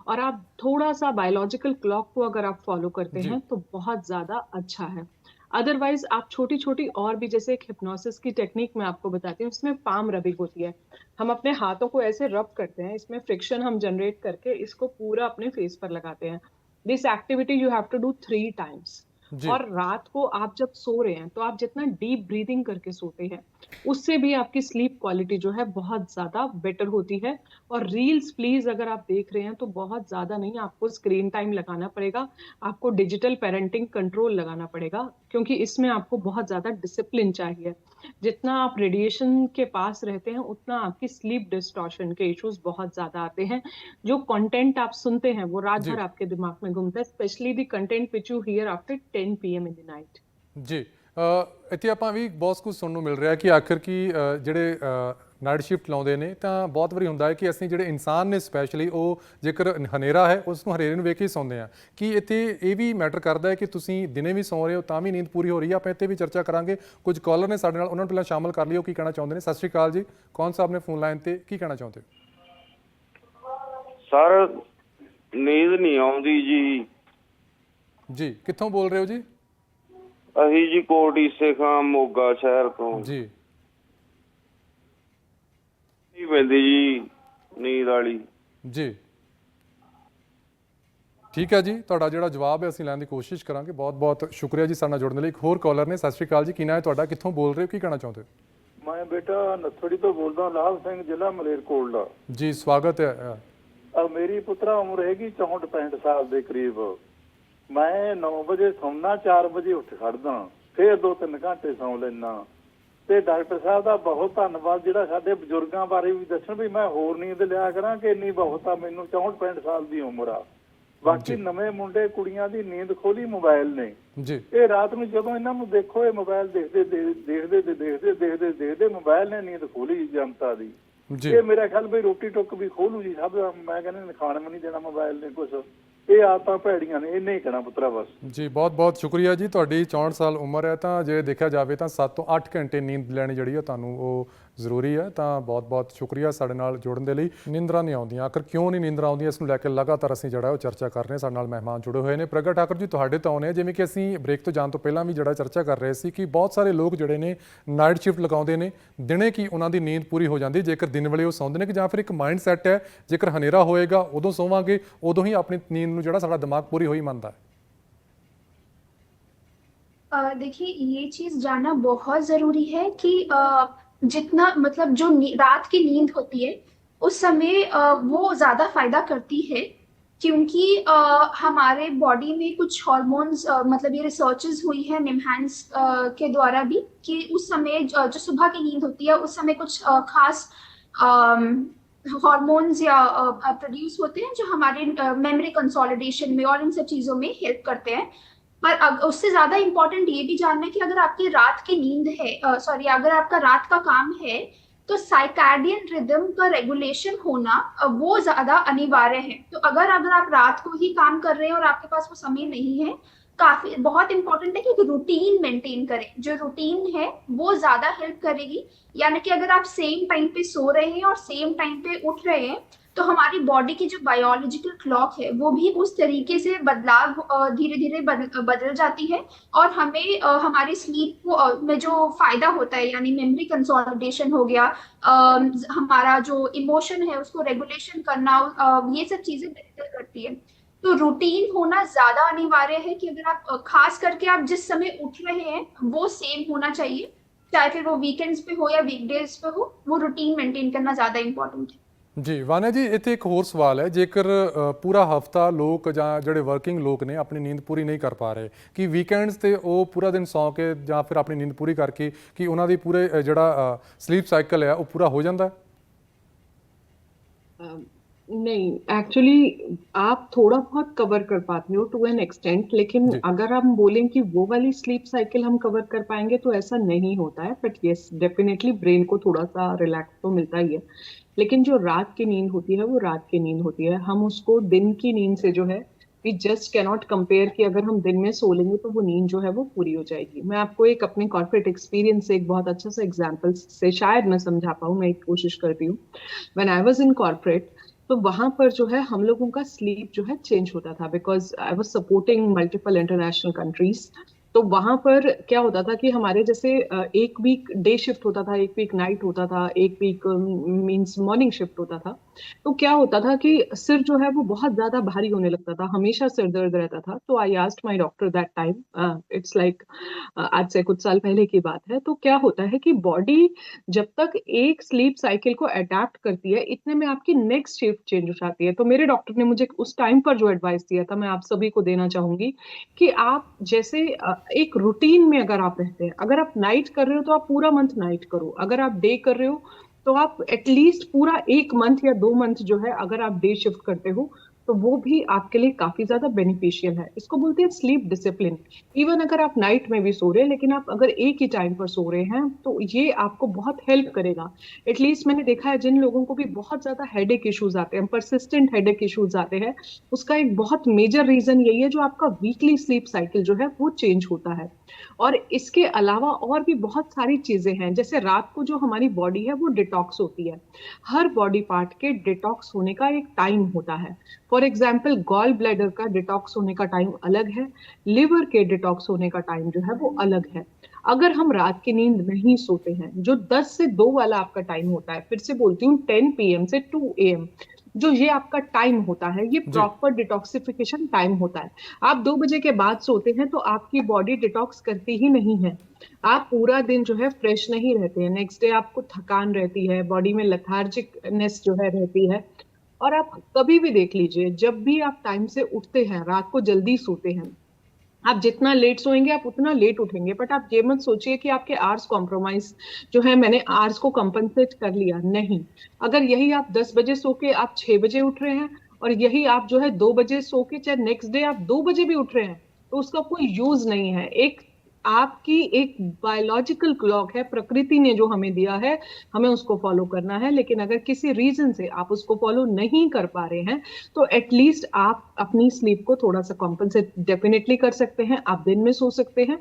और आप थोड़ा सा बायोलॉजिकल क्लॉक को अगर आप फॉलो करते जी हैं, तो बहुत ज्यादा अच्छा है। अदरवाइज आप छोटी छोटी और भी, जैसे एक हिप्नोसिस की टेक्निक मैं आपको बताती हूँ, इसमें पाम रबिंग होती है। हम अपने हाथों को ऐसे रब करते हैं, इसमें फ्रिक्शन हम जनरेट करके इसको पूरा अपने फेस पर लगाते हैं। This activity you have to do 3 times। जी और रात को आप जब सो रहे हैं, तो आप जितना डीप ब्रीदिंग करके सोते हैं, उससे भी आपकी स्लीप क्वालिटी जो है बहुत ज्यादा बेटर होती है। और रील्स प्लीज अगर आप देख रहे हैं तो बहुत ज्यादा नहीं, आपको स्क्रीन टाइम लगाना पड़ेगा, आपको डिजिटल पेरेंटिंग कंट्रोल लगाना पड़ेगा, क्योंकि इसमें आपको बहुत ज्यादा डिसिप्लिन चाहिए। जितना आप रेडिएशन के पास रहते हैं, उतना आपकी स्लीप डिस्टॉर्शन के इश्यूज बहुत ज्यादा आते हैं। जो कंटेंट आप सुनते हैं वो रात जी भर आपके दिमाग में घूमता है, specially the content which you here after 10 PM in the night। ਜੀ ਇੱਥੇ ਆਪਾਂ ਵੀ ਬਹੁਤ ਕੁਝ ਸੁਣਨ ਨੂੰ ਮਿਲ ਰਿਹਾ ਕਿ ਆਖਰ ਕੀ ਜਿਹੜੇ ਨਾਈਟ ਸ਼ਿਫਟ ਲਾਉਂਦੇ ਨੇ ਤਾਂ ਬਹੁਤ ਵਾਰੀ ਹੁੰਦਾ ਹੈ ਕਿ ਅਸੀਂ ਜਿਹੜੇ ਇਨਸਾਨ ਨੇ ਸਪੈਸ਼ਲੀ ਉਹ ਜੇਕਰ ਹਨੇਰਾ ਹੈ ਉਸ ਨੂੰ ਹਨੇਰੇ ਨੂੰ ਵੇਖ ਕੇ ਹੀ ਸੌਂਦੇ ਆ। ਕਿ ਇੱਥੇ ਇਹ ਵੀ ਮੈਟਰ ਕਰਦਾ ਹੈ ਕਿ ਤੁਸੀਂ ਦਿਨੇ ਵੀ ਸੌਂ ਰਹੇ ਹੋ ਤਾਂ ਵੀ ਨੀਂਦ ਪੂਰੀ ਹੋ ਰਹੀ ਹੈ? ਆਪਾਂ ਇੱਥੇ ਵੀ ਚਰਚਾ ਕਰਾਂਗੇ। ਕੁਝ ਕਾਲਰ ਨੇ ਸਾਡੇ ਨਾਲ, ਉਹਨਾਂ ਨੂੰ ਪਹਿਲਾਂ ਸ਼ਾਮਲ ਕਰ ਲਿਓ, ਕੀ ਕਹਿਣਾ ਚਾਹੁੰਦੇ ਨੇ। ਸਤਿ ਸ਼੍ਰੀ ਅਕਾਲ ਜੀ, ਕੌਣ ਸਾਹਿਬ ਨੇ ਫੋਨ ਲਾਈਨ ਤੇ, ਕੀ ਕਹਿਣਾ ਚਾਹੁੰਦੇ ਹੋ? ਸਰ ਨੀਂਦ ਨਹੀਂ ਆਉਂਦੀ ਜੀ। ਜੀ ਕਿੱਥੋਂ ਬੋਲ ਰਹੇ ਹੋ ਜੀ? ਅਸੀਂ ਜੀ ਕੋਟੀ ਸੇਖਾਂ ਮੋਗਾ ਸ਼ਹਿਰ ਤੋਂ ਜੀ। ਨਹੀਂ ਪੈਂਦੀ ਜੀ ਨੀਂਦ ਵਾਲੀ। ਜੀ ਠੀਕ ਹੈ ਜੀ, ਤੁਹਾਡਾ ਜਿਹੜਾ ਜਵਾਬ ਹੈ ਅਸੀਂ ਲੈਣ ਦੀ ਕੋਸ਼ਿਸ਼ ਕਰਾਂਗੇ। ਬਹੁਤ ਬਹੁਤ ਸ਼ੁਕਰੀਆ ਜੀ ਸਾਡੇ ਨਾਲ ਜੁੜਨ ਲਈ। ਇੱਕ ਹੋਰ ਕਾਲਰ ਨੇ। ਸਤਿ ਸ਼੍ਰੀ ਅਕਾਲ ਜੀ, ਕੀ ਨਾਂ ਹੈ ਤੁਹਾਡਾ, ਕਿੱਥੋਂ ਬੋਲ ਰਹੇ ਹੋ, ਕੀ ਕਹਿਣਾ ਚਾਹੁੰਦੇ ਹੋ? ਮੈਂ ਬੇਟਾ ਨੱਥੜੀ ਤੋਂ ਬੋਲਦਾ, ਲਾਭ ਸਿੰਘ, ਜ਼ਿਲ੍ਹਾ ਮਲੇਰਕੋਟਲਾ। ਜੀ ਸਵਾਗਤ ਹੈ। ਮੇਰੀ ਪੁੱਤਰਾ ਉਮਰ ਹੈਗੀ 64-65 ਸਾਲ ਦੇ ਕਰੀਬ। ਮੈਂ 9 ਵਜੇ ਸੌਂਦਾ, 4 ਵਜੇ ਉੱਠ ਖੜਦਾ, ਫਿਰ 2-3 ਘੰਟੇ ਸੌਂ ਲੈਣਾ। ਤੇ ਡਾਕਟਰ ਸਾਹਿਬ ਦਾ ਬਹੁਤ ਧੰਨਵਾਦ ਜਿਹੜਾ ਸਾਡੇ ਬਜ਼ੁਰਗਾਂ ਬਾਰੇ ਵੀ ਦੱਸਣ ਵੀ ਮੈਂ ਹੋਰ ਨੀਂਦ ਲਿਆ ਕਰਾਂ ਕਿ ਇੰਨੀ ਬਹੁਤ ਆ। ਮੈਨੂੰ 64-65 ਸਾਲ ਦੀ ਉਮਰ ਆ। ਬਾਕੀ ਨਵੇਂ ਮੁੰਡੇ ਕੁੜੀਆਂ ਦੀ ਨੀਂਦ ਖੋਲੀ ਮੋਬਾਈਲ ਨੇ ਜੀ। ਇਹ ਰਾਤ ਨੂੰ ਜਦੋਂ ਇਹਨਾਂ ਨੂੰ ਦੇਖੋ ਇਹ ਮੋਬਾਈਲ ਦੇਖਦੇ ਮੋਬਾਈਲ ਨੇ ਨੀਂਦ ਖੋਲੀ ਜਨਤਾ ਦੀ। ਇਹ ਮੇਰਾ ਖਿਆਲ ਵੀ ਰੋਟੀ ਟੁੱਕ ਵੀ ਖੋਲੂ ਜੀ ਸਭ। ਮੈਂ ਕਹਿੰਦਾ ਖਾਣ ਵੀ ਨਹੀਂ ਦੇਣਾ ਮੋਬਾਈਲ ਨੇ ਕੁਛ। ਇਹ ਆਦਤਾਂ ਭੈੜੀਆਂ ਨੇ, ਇੰਨੇ ਹੀ ਕਹਿਣਾ ਪੁੱਤਰਾ ਬਸ। ਜੀ ਬਹੁਤ ਬਹੁਤ ਸ਼ੁਕਰੀਆ ਜੀ। ਤੁਹਾਡੀ 64 ਸਾਲ ਉਮਰ ਹੈ ਤਾਂ ਜੇ ਦੇਖਿਆ ਜਾਵੇ ਤਾਂ 7 ਤੋਂ 8 ਘੰਟੇ ਨੀਂਦ ਲੈਣੀ ਜਿਹੜੀ ਹੈ ਤੁਹਾਨੂੰ ਉਹ ਜ਼ਰੂਰੀ ਹੈ। ਤਾਂ ਬਹੁਤ ਬਹੁਤ ਸ਼ੁਕਰੀਆ ਸਾਡੇ ਨਾਲ ਜੁੜਨ ਦੇ ਲਈ। ਨੀਂਦਰਾਂ ਨਹੀਂ ਆਉਂਦੀਆਂ, ਆਖਰ ਕਿਉਂ ਨਹੀਂ ਨੀਂਦਰਾਂ ਆਉਂਦੀਆਂ, ਇਸ ਨੂੰ ਲੈ ਕੇ ਲਗਾਤਾਰ ਅਸੀਂ ਜਿਹੜਾ ਉਹ ਚਰਚਾ ਕਰ ਰਹੇ ਹਾਂ। ਸਾਡੇ ਨਾਲ ਮਹਿਮਾਨ ਜੁੜੇ ਹੋਏ ਨੇ। ਪ੍ਰਗਟ ਠਾਕੁਰ ਜੀ ਤੁਹਾਡੇ ਤੋਂ ਆਉਂਦੇ, ਜਿਵੇਂ ਕਿ ਅਸੀਂ ਬ੍ਰੇਕ ਤੋਂ ਜਾਣ ਤੋਂ ਪਹਿਲਾਂ ਵੀ ਜਿਹੜਾ ਚਰਚਾ ਕਰ ਰਹੇ ਸੀ ਕਿ ਬਹੁਤ ਸਾਰੇ ਲੋਕ ਜਿਹੜੇ ਨੇ ਨਾਈਟ ਸ਼ਿਫਟ ਲਗਾਉਂਦੇ ਨੇ, ਦਿਨੇ ਕੀ ਉਹਨਾਂ ਦੀ ਨੀਂਦ ਪੂਰੀ ਹੋ ਜਾਂਦੀ ਜੇਕਰ ਦਿਨ ਵੇਲੇ ਉਹ ਸੌਂਦੇ ਨੇ, ਕਿ ਜਾਂ ਫਿਰ ਇੱਕ ਮਾਈਂਡ ਸੈੱਟ ਹੈ ਜੇਕਰ ਹਨੇਰਾ ਹੋਏਗਾ ਉਦੋਂ ਸੋਵਾਂਗੇ, ਉਦੋਂ ही अपनी नींद ਨੂੰ ਜਿਹੜਾ ਸਾਡਾ ਦਿਮਾਗ पूरी हुई मानता है। देखिए ये चीज जानना बहुत जरूरी है कि जितना मतलब जो रात की नींद होती है उस समय वो ज्यादा फायदा करती है, क्योंकि हमारे बॉडी में कुछ हॉर्मोन्स मतलब ये रिसर्चेस हुई है निमहांस के द्वारा भी कि उस समय जो सुबह की नींद होती है उस समय कुछ खास हॉर्मोन्स या प्रोड्यूस होते हैं जो हमारे मेमोरी कंसोलिडेशन में और इन सब चीजों में हेल्प करते हैं। पर उससे ज्यादा इम्पोर्टेंट ये भी जानना है कि अगर आपकी रात की नींद है अगर आपका रात का काम है तो साइकार्डियन रिदम का रेगुलेशन होना वो ज्यादा अनिवार्य है। तो अगर आप रात को ही काम कर रहे हैं और आपके पास वो समय नहीं है, काफी बहुत इंपॉर्टेंट है कि रूटीन मेंटेन करें। जो रूटीन है वो ज्यादा हेल्प करेगी। यानी कि अगर आप सेम टाइम पे सो रहे हैं और सेम टाइम पे उठ रहे हैं तो हमारी बॉडी की जो बायोलॉजिकल क्लॉक है वो भी उस तरीके से बदलाव धीरे धीरे बदल जाती है और हमें हमारी स्लीप में जो फायदा होता है यानी मेमोरी कंसोलिडेशन हो गया, हमारा जो इमोशन है उसको रेगुलेशन करना, ये सब चीजें बेहतर करती है। तो रूटीन होना ज्यादा अनिवार्य है कि अगर आप खास करके आप जिस समय उठ रहे हैं वो सेम होना चाहिए, चाहे फिर वो वीकेंड्स पे हो या वीकडेज पे हो, वो रूटीन मेंटेन करना ज्यादा इंपॉर्टेंट है। जी वान्या जी, ਇੱਥੇ ਇੱਕ ਹੋਰ ਸਵਾਲ ਹੈ। ਜੇਕਰ ਪੂਰਾ ਹਫਤਾ ਲੋਕ ਜਾਂ ਜਿਹੜੇ ਵਰਕਿੰਗ ਲੋਕ ਨੇ ਆਪਣੀ ਨੀਂਦ ਪੂਰੀ ਨਹੀਂ ਕਰ ਪਾ ਰਹੇ, ਕਿ ਵੀਕਐਂਡਸ ਤੇ ਉਹ ਪੂਰਾ ਦਿਨ ਸੌਂ ਕੇ ਜਾਂ ਫਿਰ ਆਪਣੀ ਨੀਂਦ ਪੂਰੀ ਕਰਕੇ ਕਿ ਉਹਨਾਂ ਦੀ ਪੂਰੇ ਜਿਹੜਾ ਸਲੀਪ ਸਾਈਕਲ ਹੈ ਉਹ ਪੂਰਾ ਹੋ ਜਾਂਦਾ ਹੈ? नहीं, एक्चुअली आप थोड़ा बहुत कवर कर पाते हो टू एन एक्सटेंट, लेकिन अगर हम बोलें कि वो वाली स्लीप साइकिल हम कवर कर पाएंगे तो ऐसा नहीं होता है। बट यस, डेफिनेटली ब्रेन को थोड़ा सा रिलैक्स तो मिलता ही है, लेकिन जो रात की नींद होती है वो रात की नींद होती है। हम उसको दिन की नींद से जो है वी जस्ट कैनॉट कंपेयर कि अगर हम दिन में सो लेंगे तो वो नींद जो है वो पूरी हो जाएगी। मैं आपको एक अपने कॉर्पोरेट एक्सपीरियंस से एक बहुत अच्छा सा एग्जाम्पल से शायद मैं समझा पाऊँ, मैं एक कोशिश करती हूँ। When I was in corporate तो वहां पर जो है हम लोगों का स्लीप जो है चेंज होता था, because I was supporting multiple international countries. तो वहां पर क्या होता था कि हमारे जैसे एक वीक डे शिफ्ट होता था, एक वीक नाइट होता था, एक वीक मींस मॉर्निंग शिफ्ट होता था। तो क्या होता था कि सिर जो है वो बहुत ज्यादा भारी होने लगता था, हमेशा सिर दर्द रहता था। तो I asked my doctor that time, it's like आज से कुछ साल पहले की बात है। तो क्या होता है कि बॉडी जब तक एक स्लीप साइकिल को अडेप्ट करती है, इतने में आपकी नेक्स्ट शिफ्ट चेंज हो जाती है। तो मेरे डॉक्टर ने मुझे उस टाइम पर जो एडवाइस दिया था, मैं आप सभी को देना चाहूंगी कि आप जैसे एक रूटीन में अगर आप रहते हैं, अगर आप नाइट कर रहे हो तो आप पूरा मंथ नाइट करो, अगर आप डे कर रहे हो तो आप एटलीस्ट पूरा 1 मंथ या 2 मंथ जो है अगर आप डे शिफ्ट करते हो तो वो भी आपके लिए काफी ज्यादा बेनिफिशियल है। इसको बोलते हैं स्लीप डिसिप्लिन। इवन अगर आप नाइट में भी सो रहे हैं, लेकिन आप अगर एक ही टाइम पर सो रहे हैं, तो ये आपको बहुत हेल्प करेगा। एटलीस्ट मैंने देखा है जिन लोगों को भी बहुत ज्यादा हेडेक इश्यूज आते हैं, परसिस्टेंट हेडेक इश्यूज आते हैं, उसका एक बहुत मेजर रीजन यही है, जो आपका वीकली स्लीप साइकिल जो है वो चेंज होता है। और इसके अलावा और भी बहुत सारी चीजें हैं, जैसे रात को जो हमारी बॉडी है वो डिटॉक्स होती है। हर बॉडी पार्ट के डिटॉक्स होने का एक टाइम होता है। फॉर एग्जाम्पल, गॉल ब्लैडर का डिटॉक्स होने का टाइम अलग है, लिवर के डिटॉक्स होने का टाइम जो है वो अलग है। अगर हम रात की नींद नहीं सोते हैं, जो 10 से 2 वाला आपका टाइम होता है, फिर से बोलती हूँ 10 PM से 2 AM, जो ये आपका टाइम होता है, ये जी प्रॉपर डिटॉक्सिफिकेशन टाइम होता है। आप 2 बजे के बाद सोते हैं तो आपकी बॉडी डिटॉक्स करती ही नहीं है। आप पूरा दिन जो है फ्रेश नहीं रहते हैं, नेक्स्ट डे आपको थकान रहती है, बॉडी में लेथार्जिकनेस जो है रहती है। और आप कभी भी देख लीजिए, जब भी आप टाइम से उठते हैं, रात को जल्दी सोते हैं, आप जितना लेट सोएंगे आप उतना लेट उठेंगे। बट आप ये मत सोचिए कि आपके आवर्स कॉम्प्रोमाइज जो है, मैंने आवर्स को कंपनसेट कर लिया, नहीं। अगर यही आप 10 बजे सो के आप 6 बजे उठ रहे हैं, और यही आप जो है 2 बजे सो के चाहे नेक्स्ट डे आप 2 बजे भी उठ रहे हैं, तो उसका कोई यूज नहीं है। एक आपकी एक बायोलॉजिकल क्लॉक है, प्रकृति ने जो हमें दिया है, हमें उसको फॉलो करना है। लेकिन अगर किसी रीजन से आप उसको फॉलो नहीं कर पा रहे हैं, तो एटलीस्ट आप अपनी स्लीप को थोड़ा सा कॉम्पनसेट डेफिनेटली कर सकते हैं। आप दिन में सो सकते हैं।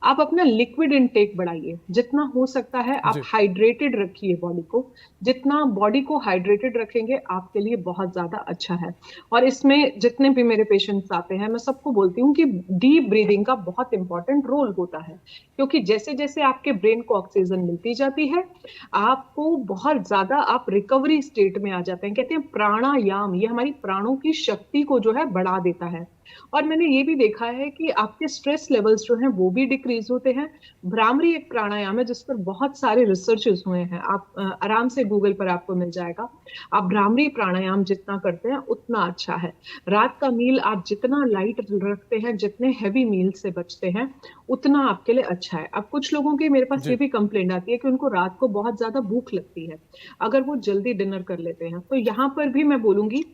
आप अपना लिक्विड इनटेक बढ़ाइए, जितना हो सकता है आप जी हाइड्रेटेड रखिए बॉडी को। जितना बॉडी को हाइड्रेटेड रखेंगे आपके लिए बहुत ज्यादा अच्छा है। और इसमें जितने भी मेरे पेशेंट्स आते हैं, मैं सबको बोलती हूँ कि डीप ब्रीदिंग का बहुत इंपॉर्टेंट रोल होता है। क्योंकि जैसे जैसे आपके ब्रेन को ऑक्सीजन मिलती जाती है, आपको बहुत ज्यादा आप रिकवरी स्टेट में आ जाते हैं। कहते हैं प्राणायाम, ये हमारी प्राणों की शक्ति को जो है बढ़ा देता है। और मैंने ये भी देखा है कि आपके स्ट्रेस लेवल्स जो हैं वो भी डिक्रीज होते हैं। भ्रामरी एक प्राणायाम है जिस पर बहुत सारे रिसर्चेस हुए हैं, आप आराम से गूगल पर आपको मिल जाएगा। आप भ्रामरी प्राणायाम जितना करते हैं उतना अच्छा है। रात का मील आप जितना लाइट रखते हैं, जितने हैवी मील से बचते हैं, उतना आपके लिए अच्छा है। अब कुछ लोगों की मेरे पास जी ये भी कंप्लेंट आती है कि उनको रात को बहुत ज्यादा भूख लगती है, अगर वो जल्दी डिनर कर लेते हैं। तो यहाँ पर भी मैं बोलूंगी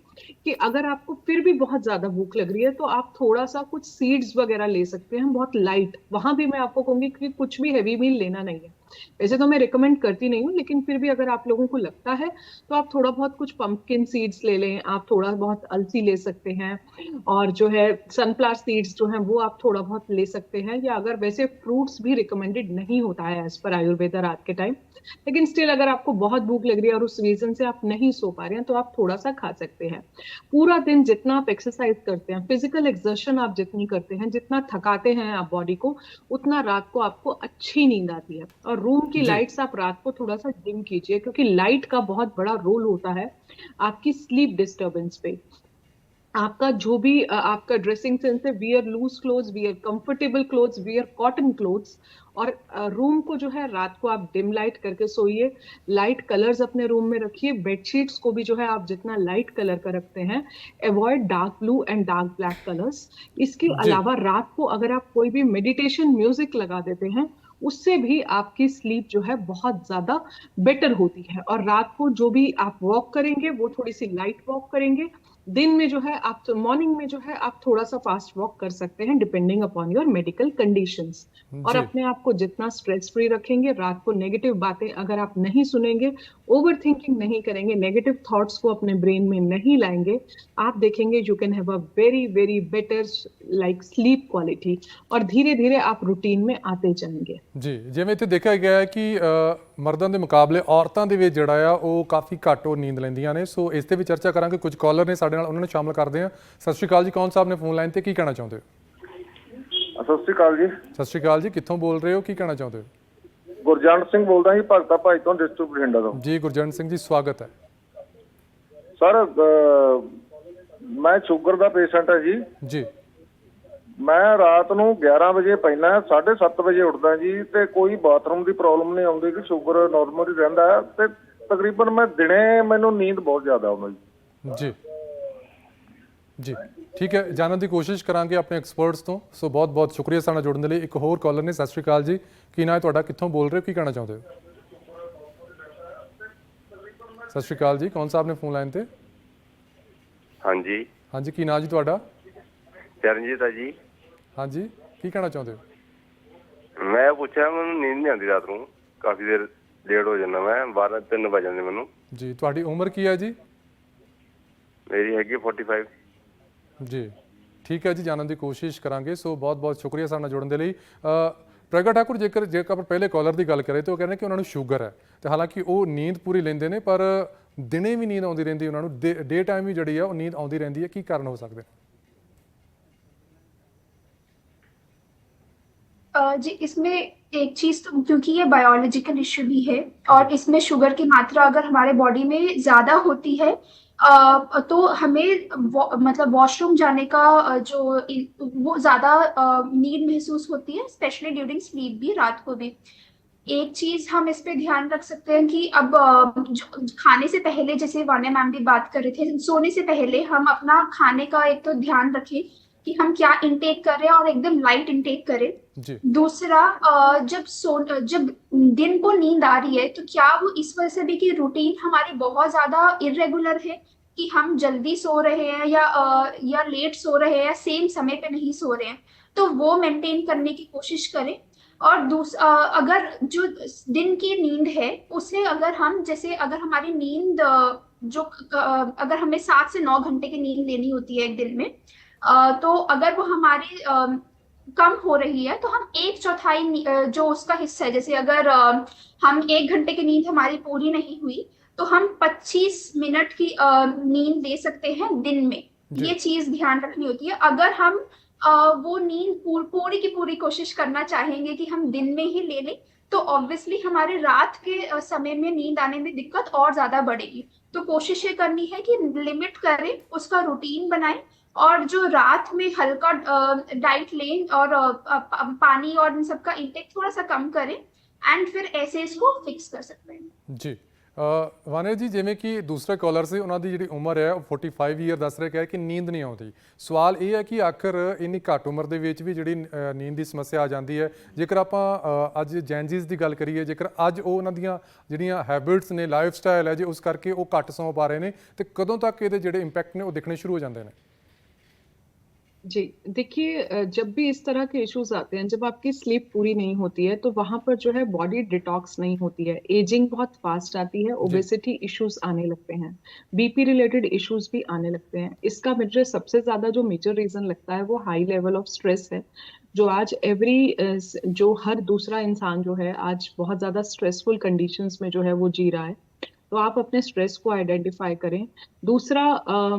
कि अगर आपको फिर भी बहुत ज्यादा भूख लग रही है, तो आप थोड़ा सा कुछ सीड्स वगैरह ले सकते हैं, बहुत लाइट। वहां भी मैं आपको कहूंगी कि कुछ भी हैवी मील लेना नहीं है। वैसे तो मैं रिकमेंड करती नहीं हूँ, लेकिन फिर भी अगर आप लोगों को लगता है, तो आप थोड़ा बहुत कुछ पंपकिन सीड्स ले लें, आप थोड़ा बहुत अलसी ले सकते हैं, और जो है सनफ्लावर सीड्स जो हैं वो आप थोड़ा बहुत ले सकते हैं। या अगर वैसे फ्रूट्स भी रिकमेंडेड नहीं होता है एज पर आयुर्वेदा रात के टाइम, लेकिन स्टिल अगर आपको बहुत भूख लग रही है और उस रीजन से आप नहीं सो पा रहे हैं, तो आप थोड़ा सा खा सकते हैं। पूरा दिन जितना आप एक्सरसाइज करते हैं, फिजिकल एक्सर्शन आप जितनी करते हैं, जितना थकाते हैं आप बॉडी को, उतना रात को आपको अच्छी नींद आती है। और रूम की जी लाइट्स आप रात को थोड़ा सा डिम कीजिए, क्योंकि लाइट का बहुत बड़ा रोल होता है आपकी स्लीप डिस्टर्बेंस पे। आपका जो भी आपका ड्रेसिंग सेंस है, wear loose clothes, wear comfortable clothes, wear cotton clothes. और रूम को जो है रात को आप डिम लाइट करके सोइए। लाइट कलर्स अपने रूम में रखिए। बेडशीट्स को भी जो है आप जितना लाइट कलर का रखते हैं, avoid dark blue and dark black colours. इसके जी अलावा रात को अगर आप कोई भी मेडिटेशन म्यूजिक लगा देते हैं, उससे भी आपकी स्लीप जो है बहुत ज्यादा बेटर होती है। और रात को जो भी आप वॉक करेंगे वो थोड़ी सी लाइट वॉक करेंगे। दिन में जो है आप मॉर्निंग में जो है आप थोड़ा सा फास्ट वॉक कर सकते हैं, depending upon your medical conditions. और जी अपने आप को जितना स्ट्रेस फ्री रखेंगे, रात को नेगेटिव बातें अगर आप नहीं सुनेंगे, ओवर थिंकिंग नहीं करेंगे, नेगेटिव थॉट्स को अपने ब्रेन में नहीं लाएंगे, आप देखेंगे you can have a very very better like sleep quality. और धीरे धीरे आप रूटीन में आते जाएंगे। ਜੀ ਜਿਵੇਂ ਇੱਥੇ ਦੇਖਿਆ ਗਿਆ ਹੈ ਕਿ ਮਰਦਾਂ ਦੇ ਮੁਕਾਬਲੇ ਔਰਤਾਂ ਦੇ ਵਿੱਚ ਜਿਹੜਾ ਆ ਉਹ ਕਾਫੀ ਘੱਟ ਉਹ ਨੀਂਦ ਲੈਂਦੀਆਂ ਨੇ। ਸੋ ਇਸ ਤੇ ਵੀ ਚਰਚਾ ਕਰਾਂਗੇ। ਕੁਝ ਕਾਲਰ ਨੇ ਸਾਡੇ ਨਾਲ, ਉਹਨਾਂ ਨੂੰ ਸ਼ਾਮਲ ਕਰਦੇ ਹਾਂ। ਸਤਿ ਸ਼੍ਰੀ ਅਕਾਲ ਜੀ, ਕੌਣ ਸਾਹਿਬ ਨੇ ਫੋਨ ਲਾਈਨ ਤੇ, ਕੀ ਕਹਿਣਾ ਚਾਹੁੰਦੇ ਹੋ? ਸਤਿ ਸ਼੍ਰੀ ਅਕਾਲ ਜੀ। ਸਤਿ ਸ਼੍ਰੀ ਅਕਾਲ ਜੀ, ਕਿੱਥੋਂ ਬੋਲ ਰਹੇ ਹੋ, ਕੀ ਕਹਿਣਾ ਚਾਹੁੰਦੇ ਹੋ? ਗੁਰਜੰਟ ਸਿੰਘ ਬੋਲਦਾ ਜੀ, ਭਗਤਾ ਭਾਈ ਤੋਂ, ਡਿਸਟ੍ਰਿਕਟ ਬਠਿੰਡਾ ਤੋਂ। ਜੀ ਗੁਰਜੰਟ ਸਿੰਘ ਜੀ, ਸਵਾਗਤ ਹੈ। ਸਰ ਮੈਂ ਸ਼ੂਗਰ ਦਾ ਪੇਸ਼ੈਂਟ ਹੈ ਜੀ। ਜੀ ਮੈਂ ਰਾਤ ਨੂੰ 11 ਵਜੇ ਪੈਂਦਾ, 7:30 ਵਜੇ ਉੱਠਦਾ ਜੀ, ਤੇ ਕੋਈ ਬਾਥਰੂਮ ਦੀ ਪ੍ਰੋਬਲਮ ਨਹੀਂ ਆਉਂਦੀ ਕਿ ਸ਼ੂਗਰ ਨਾਰਮਲ ਹੀ ਰਹਿੰਦਾ ਹੈ। ਤੇ ਤਕਰੀਬਨ ਮੈਂ ਦਿਨੇ ਮੈਨੂੰ ਨੀਂਦ ਬਹੁਤ ਜ਼ਿਆਦਾ ਆਉਂਦੀ ਜੀ ਜੀ ਠੀਕ ਹੈ, ਜਾਣਨ ਦੀ ਕੋਸ਼ਿਸ਼ ਕਰਾਂਗੇ ਆਪਣੇ ਐਕਸਪਰਟਸ ਤੋਂ। ਸੋ ਬਹੁਤ ਬਹੁਤ ਸ਼ੁਕਰੀਆ ਸਾਡੇ ਨਾਲ ਜੁੜਨ ਦੇ ਲਈ। ਇੱਕ ਹੋਰ ਕਾਲਰ ਨੇ। ਸਤਿ ਸ਼੍ਰੀ ਅਕਾਲ ਜੀ, ਕੀ ਨਾਂ ਹੈ ਤੁਹਾਡਾ, ਕਿੱਥੋਂ ਬੋਲ ਰਹੇ ਹੋ, ਕੀ ਕਹਿਣਾ ਚਾਹੁੰਦੇ ਹੋ? ਸਤਿ ਸ਼੍ਰੀ ਅਕਾਲ ਜੀ, ਕੌਣ ਸਾਹਿਬ ਨੇ ਫੋਨ ਲਾਈਨ ਤੇ? ਹਾਂਜੀ ਹਾਂਜੀ, ਕੀ ਨਾਂ ਜੀ ਤੁਹਾਡਾ? ਚਰਨਜੀਤ ਆ ਜੀ। ਹਾਂਜੀ, ਕੀ ਕਹਿਣਾ ਚਾਹੁੰਦੇ ਹੋ? ਮੈਂ ਪੁੱਛਿਆ, ਮੈਨੂੰ ਨੀਂਦ ਨਹੀਂ ਆਉਂਦੀ ਰਾਤ ਨੂੰ, ਕਾਫੀ ਦੇਰ ਲੇਟ ਹੋ ਜਾਂਦਾ ਮੈਂ, 12-3 ਵਜ ਜਾਂਦੇ ਮੈਨੂੰ। ਜੀ, ਤੁਹਾਡੀ ਉਮਰ ਕੀ ਹੈ ਜੀ? ਮੇਰੀ ਹੈਗੀ 45। ਜੀ, ਠੀਕ ਹੈ ਜੀ, ਜਾਣਨ ਦੀ ਕੋਸ਼ਿਸ਼ ਕਰਾਂਗੇ। ਸੋ ਬਹੁਤ ਬਹੁਤ ਸ਼ੁਕਰੀਆ ਸਾਡੇ ਨਾਲ ਜੁੜਨ ਦੇ ਲਈ। ਪ੍ਰਗਟ ਠਾਕੁਰ, ਜੇਕਰ ਆਪਾਂ ਪਹਿਲੇ ਕਾਲਰ ਦੀ ਗੱਲ ਕਰੇ ਤਾਂ ਉਹ ਕਹਿੰਦੇ ਕਿ ਉਹਨਾਂ ਨੂੰ ਸ਼ੂਗਰ ਹੈ, ਤੇ ਹਾਲਾਂਕਿ ਉਹ ਨੀਂਦ ਪੂਰੀ ਲੈਂਦੇ ਨੇ, ਪਰ ਦਿਨੇ ਵੀ ਨੀਂਦ ਆਉਂਦੀ ਰਹਿੰਦੀ ਉਹਨਾਂ ਨੂੰ, ਡੇ ਟਾਈਮ ਵੀ ਜਿਹੜੀ ਆ ਉਹ ਨੀਂਦ ਆਉਂਦੀ ਰਹਿੰਦੀ ਹੈ। ਕੀ ਕਾਰਨ ਹੋ ਸਕਦੇ? जी, इसमें एक चीज तो क्योंकि ये बायोलॉजिकल इश्यू भी है और इसमें शुगर की मात्रा अगर हमारे बॉडी में ज्यादा होती है तो हमें मतलब वॉशरूम जाने का वो ज्यादा नीड महसूस होती है, स्पेशली ड्यूरिंग स्लीप भी, रात को भी। एक चीज हम इस पे ध्यान रख सकते हैं कि अब जो खाने से पहले, जैसे वान्या मैम भी बात कर रहे थे, सोने से पहले हम अपना खाने का एक तो ध्यान रखें कि हम क्या इंटेक कर रहे हैं और एकदम लाइट इंटेक करें। जी। दूसरा, जब दिन को नींद आ रही है तो क्या वो इस वजह से भी कि रूटीन हमारी बहुत ज्यादा इरेगुलर है कि हम जल्दी सो रहे हैं या लेट सो रहे हैं या सेम समय पे नहीं सो रहे हैं, तो वो मेंटेन करने की कोशिश करें। और अगर जो दिन की नींद है उसे अगर हम, जैसे अगर हमारी नींद अगर हमें 7 से 9 घंटे की नींद लेनी होती है एक दिन में, तो अगर वो हमारी कम हो रही है तो हम 1/4 जो उसका हिस्सा है, जैसे अगर हम 1 घंटे की नींद हमारी पूरी नहीं हुई तो हम 25 मिनट की नींद ले सकते हैं दिन में। ये चीज ध्यान रखनी होती है। अगर हम वो नींद पूरी की पूरी कोशिश करना चाहेंगे कि हम दिन में ही ले लें, तो ऑब्वियसली हमारे रात के समय में नींद आने में दिक्कत और ज्यादा बढ़ेगी। तो कोशिश ये करनी है कि लिमिट करें, उसका रूटीन बनाएं और जो रात में हल्का डाइट लें और पानी और इन सब का इंटेक थोड़ा सा कम करें एंड फिर ऐसे इसको फिक्स कर सकते हैं। जी, ਵਾਨਿਆ ਜੀ, ਜਿਵੇਂ ਕਿ ਦੂਸਰੇ ਕਾਲਰ ਸੀ, ਉਹਨਾਂ ਦੀ ਜਿਹੜੀ ਉਮਰ ਹੈ ਉਹ 45 ਈਅਰ ਦੱਸ ਰਹੇ, ਕਿ ਨੀਂਦ ਨਹੀਂ ਆਉਂਦੀ। ਸਵਾਲ ਇਹ ਹੈ ਕਿ ਆਖਰ ਇੰਨੀ ਘੱਟ ਉਮਰ ਦੇ ਵਿੱਚ ਵੀ ਜਿਹੜੀ ਨੀਂਦ ਦੀ ਸਮੱਸਿਆ ਆ ਜਾਂਦੀ ਹੈ। ਜੇਕਰ ਆਪਾਂ ਅੱਜ ਜੈਨਜ਼ੀਜ਼ ਦੀ ਗੱਲ ਕਰੀਏ, ਜੇਕਰ ਅੱਜ ਉਹ ਉਹਨਾਂ ਦੀਆਂ ਜਿਹੜੀਆਂ ਹੈਬਿਟਸ ਨੇ, ਲਾਈਫ ਸਟਾਈਲ ਹੈ ਜੇ ਉਸ ਕਰਕੇ ਉਹ ਘੱਟ ਸੌਂ ਪਾ ਰਹੇ ਨੇ, ਤੇ ਕਦੋਂ ਤੱਕ ਇਹਦੇ ਜਿਹੜੇ ਇੰਪੈਕਟ ਨੇ ਉਹ ਦਿਖਣੇ ਸ਼ੁਰੂ ਹੋ ਜਾਂਦੇ ਨੇ? जी, देखिए, जब भी इस तरह के इश्यूज आते हैं, जब आपकी स्लीप पूरी नहीं होती है तो वहां पर जो है बॉडी डिटॉक्स नहीं होती है, एजिंग बहुत फास्ट आती है, ओबेसिटी इश्यूज आने लगते हैं, बीपी रिलेटेड इश्यूज भी आने लगते हैं। इसका मुझे सबसे ज्यादा जो मेजर रीजन लगता है वो हाई लेवल ऑफ स्ट्रेस है, जो आज जो हर दूसरा इंसान जो है आज बहुत ज्यादा स्ट्रेसफुल कंडीशंस में जो है वो जी रहा है। तो आप अपने स्ट्रेस को आइडेंटिफाई करें। दूसरा,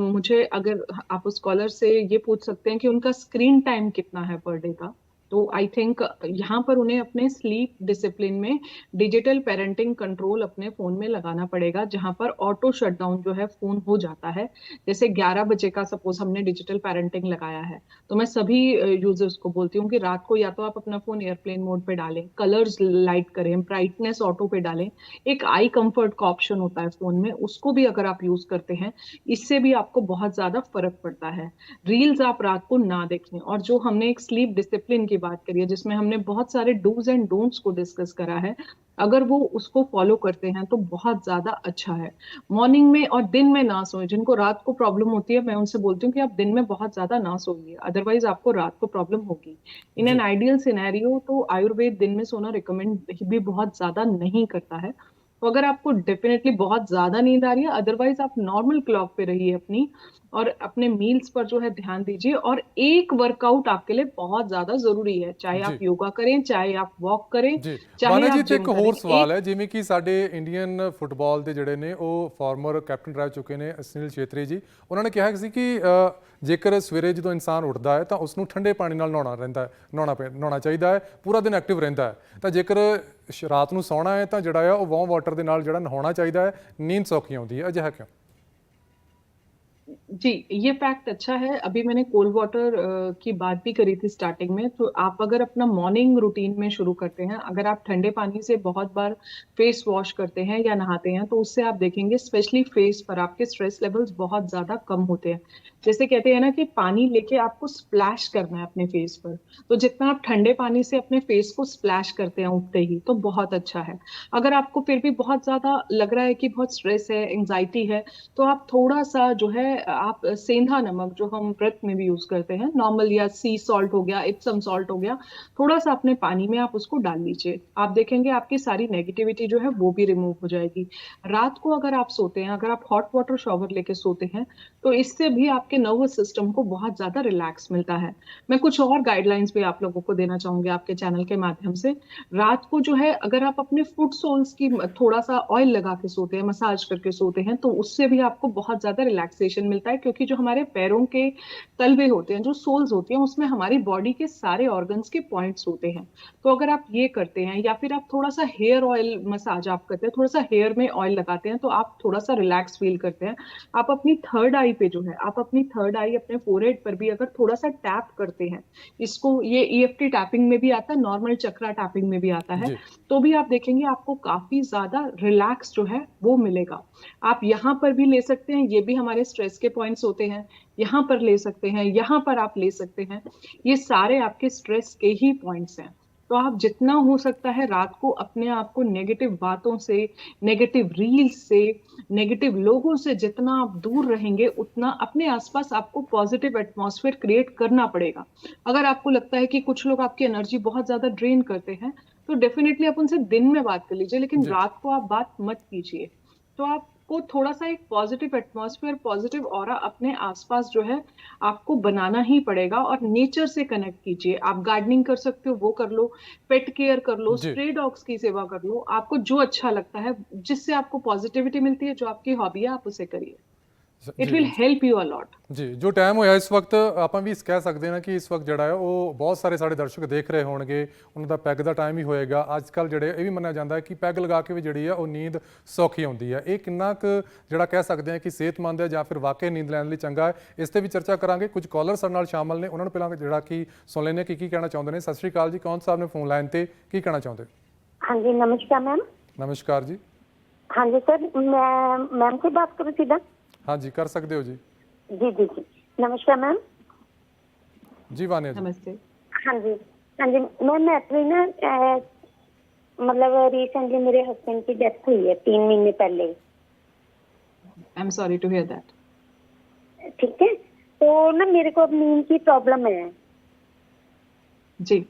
मुझे अगर आप उस स्कॉलर से ये पूछ सकते हैं कि उनका स्क्रीन टाइम कितना है पर डे का, तो आई थिंक यहाँ पर उन्हें अपने स्लीप डिसिप्लिन में डिजिटल पेरेंटिंग कंट्रोल अपने फोन में लगाना पड़ेगा, जहाँ पर ऑटो शटडाउन जो है फोन हो जाता है। जैसे 11 बजे का सपोज हमने डिजिटल पेरेंटिंग लगाया है, तो मैं सभी यूजर्स को बोलती हूँ कि रात को या तो आप अपना फोन एयरप्लेन मोड पे डालें, कलर्स लाइट करें, ब्राइटनेस ऑटो पे डालें। एक आई कंफर्ट का ऑप्शन होता है फोन में, उसको भी अगर आप यूज करते हैं, इससे भी आपको बहुत ज्यादा फर्क पड़ता है। रील्स आप रात को ना देखें। और जो हमने एक स्लीप डिसिप्लिन की बात करी है, जिसमें हमने बहुत सारे डूज एंड डोंट्स को डिस्कस करा है, अगर वो उसको फॉलो करते हैं तो बहुत ज्यादा अच्छा है। मॉर्निंग में और दिन में ना सोए। जिनको रात को प्रॉब्लम होती है, मैं उनसे बोलती हूँ कि आप दिन में बहुत ज्यादा ना सोइए, अदरवाइज आपको रात को प्रॉब्लम होगी। इन एन आइडियल सिनेरियो तो आयुर्वेद दिन में सोना रिकमेंड भी बहुत ज्यादा नहीं करता है। तो अगर आपको डेफिनेटली बहुत ज्यादा नींद आ रही है, अदरवाइज आप नॉर्मल क्लॉक पे रहिए अपनी, और अपने मील्स पर जो है ध्यान दीजिए। और एक वर्कआउट आपके लिए बहुत ज्यादा जरूरी है, चाहे आप योगा करें, ਚਾਹੇ आप वॉक करें, ਚਾਹੇ आप ਜੀ। ਇੱਕ ਹੋਰ ਸਵਾਲ ਹੈ, ਜਿਵੇਂ ਕਿ ਸਾਡੇ ਇੰਡੀਅਨ ਫੁੱਟਬਾਲ ਦੇ ਜਿਹੜੇ ਨੇ ਉਹ ਫਾਰਮਰ ਕੈਪਟਨ ਰਹਿ ਚੁੱਕੇ ਨੇ ਸੁਨੀਲ ਛੇਤਰੀ ਜੀ, ਉਹਨਾਂ ਨੇ ਕਿਹਾ ਸੀ ਕਿ ਜੇਕਰ ਸਵੇਰੇ ਜਦੋਂ ਇਨਸਾਨ ਉੱਠਦਾ ਹੈ ਤਾਂ ਉਸ ਨੂੰ ਠੰਡੇ ਪਾਣੀ ਨਾਲ ਨਹਾਉਣਾ ਚਾਹੀਦਾ ਹੈ, ਪੂਰਾ ਦਿਨ ਐਕਟਿਵ ਰਹਿੰਦਾ ਹੈ। ਤਾਂ ਜੇਕਰ ਰਾਤ ਨੂੰ ਸੌਣਾ ਹੈ ਤਾਂ ਜਿਹੜਾ ਆ ਉਹ ਵਾਰਮ ਵਾਟਰ ਦੇ ਨਾਲ ਜਿਹੜਾ ਨਹਾਉਣਾ ਚਾਹੀਦਾ ਹੈ, ਨੀਂਦ ਸੌਖੀ ਆਉਂਦੀ ਹੈ। ਅਜਿਹਾ ਕਿਉਂ? जी, ये फैक्ट अच्छा है। अभी मैंने कोल्ड वाटर की बात भी करी थी स्टार्टिंग में। तो आप अगर अपना मॉर्निंग रूटीन में शुरू करते हैं, अगर आप ठंडे पानी से बहुत बार फेस वॉश करते हैं या नहाते हैं, तो उससे आप देखेंगे स्पेशली फेस पर आपके स्ट्रेस लेवल्स बहुत ज्यादा कम होते हैं। जैसे कहते हैं ना कि पानी लेके आपको स्प्लैश करना है अपने फेस पर, तो जितना आप ठंडे पानी से अपने फेस को स्प्लैश करते हैं उठते ही, तो बहुत अच्छा है। अगर आपको फिर भी बहुत ज्यादा लग रहा है कि बहुत स्ट्रेस है, एंजाइटी है, तो आप थोड़ा सा जो है आप सेंधा नमक जो हम व्रत में भी यूज करते हैं, नॉर्मल या सी सॉल्ट हो गया, इप्सम सॉल्ट हो गया, थोड़ा सा अपने पानी में आप उसको डाल लीजिए। आप देखेंगे आपकी सारी नेगेटिविटी जो है वो भी रिमूव हो जाएगी। रात को अगर आप सोते हैं, अगर आप हॉट वाटर शॉवर लेके सोते हैं, तो इससे भी आपके नर्वस सिस्टम को बहुत ज्यादा रिलैक्स मिलता है। मैं कुछ और गाइडलाइंस भी आप लोगों को देना चाहूंगी आपके चैनल के माध्यम से। रात को जो है अगर आप अपने फुट सोल्स की थोड़ा सा ऑयल लगा के सोते हैं, मसाज करके सोते हैं, तो उससे भी आपको बहुत ज्यादा रिलैक्सेशन मिलता है, क्योंकि जो हमारे पैरों के तलवे होते हैं, जो सोल्स होती हैं, उसमें हमारी बॉडी के सारे ऑर्गन्स के पॉइंट्स होते हैं। तो अगर आप ये करते हैं, या फिर आप थोड़ा सा हेयर ऑयल मसाज आप करते हैं, थोड़ा सा हेयर में ऑयल लगाते हैं, तो आप थोड़ा सा रिलैक्स फील करते हैं। आप अपनी थर्ड आई पे जो है, आप अपनी थर्ड आई अपने फोरहेड पर भी अगर थोड़ा सा टैप करते हैं, इसको ये ईएफटी टैपिंग में भी आता है, नॉर्मल चक्रा टैपिंग में भी आता है, जी तो भी आप देखेंगे आपको काफी ज्यादा रिलैक्स जो है वो मिलेगा। आप यहाँ पर भी ले सकते हैं, ये भी हमारे स्ट्रेस के पॉइंट्स होते हैं, यहाँ पर ले सकते हैं, यहाँ पर आप ले सकते हैं, ये सारे आपके स्ट्रेस के ही पॉइंट्स हैं। तो आप जितना हो सकता है रात को अपने आप को नेगेटिव बातों से, नेगेटिव रील्स से, नेगेटिव लोगों से जितना आप दूर रहेंगे, उतना अपने आसपास आपको पॉजिटिव एटमॉस्फेयर क्रिएट करना पड़ेगा। अगर आपको लगता है कि कुछ लोग आपकी एनर्जी बहुत ज्यादा ड्रेन करते हैं, तो डेफिनेटली आप उनसे दिन में बात कर लीजिए, लेकिन जी रात को आप बात मत कीजिए। तो आपको थोड़ा सा एक पॉजिटिव एटमॉस्फेयर, पॉजिटिव ऑरा अपने आसपास जो है आपको बनाना ही पड़ेगा। और नेचर से कनेक्ट कीजिए। आप गार्डनिंग कर सकते हो, वो कर लो, पेट केयर कर लो, जी स्ट्रे डॉग्स की सेवा कर लो, आपको जो अच्छा लगता है, जिससे आपको पॉजिटिविटी मिलती है, जो आपकी हॉबी है, आप उसे करिए। इट विल जी हेल्प यू अलॉट। ਜੀ ਜੋ ਟਾਈਮ ਹੋਇਆ ਇਸ ਵਕਤ ਆਪਾਂ ਵੀ ਕਹਿ ਸਕਦੇ ਹਾਂ ਕਿ ਇਸ ਵਕਤ ਜਿਹੜਾ ਹੈ ਉਹ ਬਹੁਤ ਸਾਰੇ ਸਾਡੇ ਦਰਸ਼ਕ ਦੇਖ ਰਹੇ ਹੋਣਗੇ, ਉਹਨਾਂ ਦਾ ਪੈਗ ਦਾ ਟਾਈਮ ਹੀ ਹੋਏਗਾ। ਅੱਜ ਕੱਲ੍ਹ ਜਿਹੜੇ ਇਹ ਵੀ ਮੰਨਿਆ ਜਾਂਦਾ ਹੈ ਕਿ ਪੈਗ ਲਗਾ ਕੇ ਵੀ ਜਿਹੜੀ ਹੈ ਉਹ ਨੀਂਦ ਸੌਖੀ ਆਉਂਦੀ ਹੈ। ਇਹ ਕਿੰਨਾ ਕੁ ਜਿਹੜਾ ਕਹਿ ਸਕਦੇ ਹਾਂ ਕਿ ਸਿਹਤਮੰਦ ਹੈ ਜਾਂ ਫਿਰ ਵਾਕਈ ਨੀਂਦ ਲੈਣ ਲਈ ਚੰਗਾ ਹੈ, ਇਸ ਤੇ ਵੀ ਚਰਚਾ ਕਰਾਂਗੇ। ਕੁਝ ਕਾਲਰ ਸਾਡੇ ਨਾਲ ਸ਼ਾਮਲ ਨੇ, ਉਹਨਾਂ ਨੂੰ ਪਹਿਲਾਂ ਜਿਹੜਾ ਕਿ ਸੁਣ ਲੈਂਦੇ ਹਾਂ ਕੀ ਕਹਿਣਾ ਚਾਹੁੰਦੇ ਨੇ। ਸਤਿ ਸ਼੍ਰੀ ਅਕਾਲ ਜੀ, ਕੌਣ ਸਾਹਿਬ ਨੇ ਫੋਨ ਲਾਈਨ ਤੇ, ਕੀ ਕਹਿਣਾ ਚਾਹੁੰਦੇ? हाँ जी नमस्कार मैम। ਨਮਸਕਾਰ ਜੀ। हाँ जी सर, मैं मैम से बात करूँ सीधा? हाँ जी कर सकते हो जी। जी जी जी नमस्कार मैम। जी वानिया जी। नमस्ते। हाँ जी हाँ जी मैम, एक्चुअली ना मतलब रिसेंटली मेरे हस्बैंड की डेथ हुई है 3 महीने पहले। I am sorry to hear that. ठीक है, तो ना मेरे को अब नींद की प्रॉब्लम है। जी,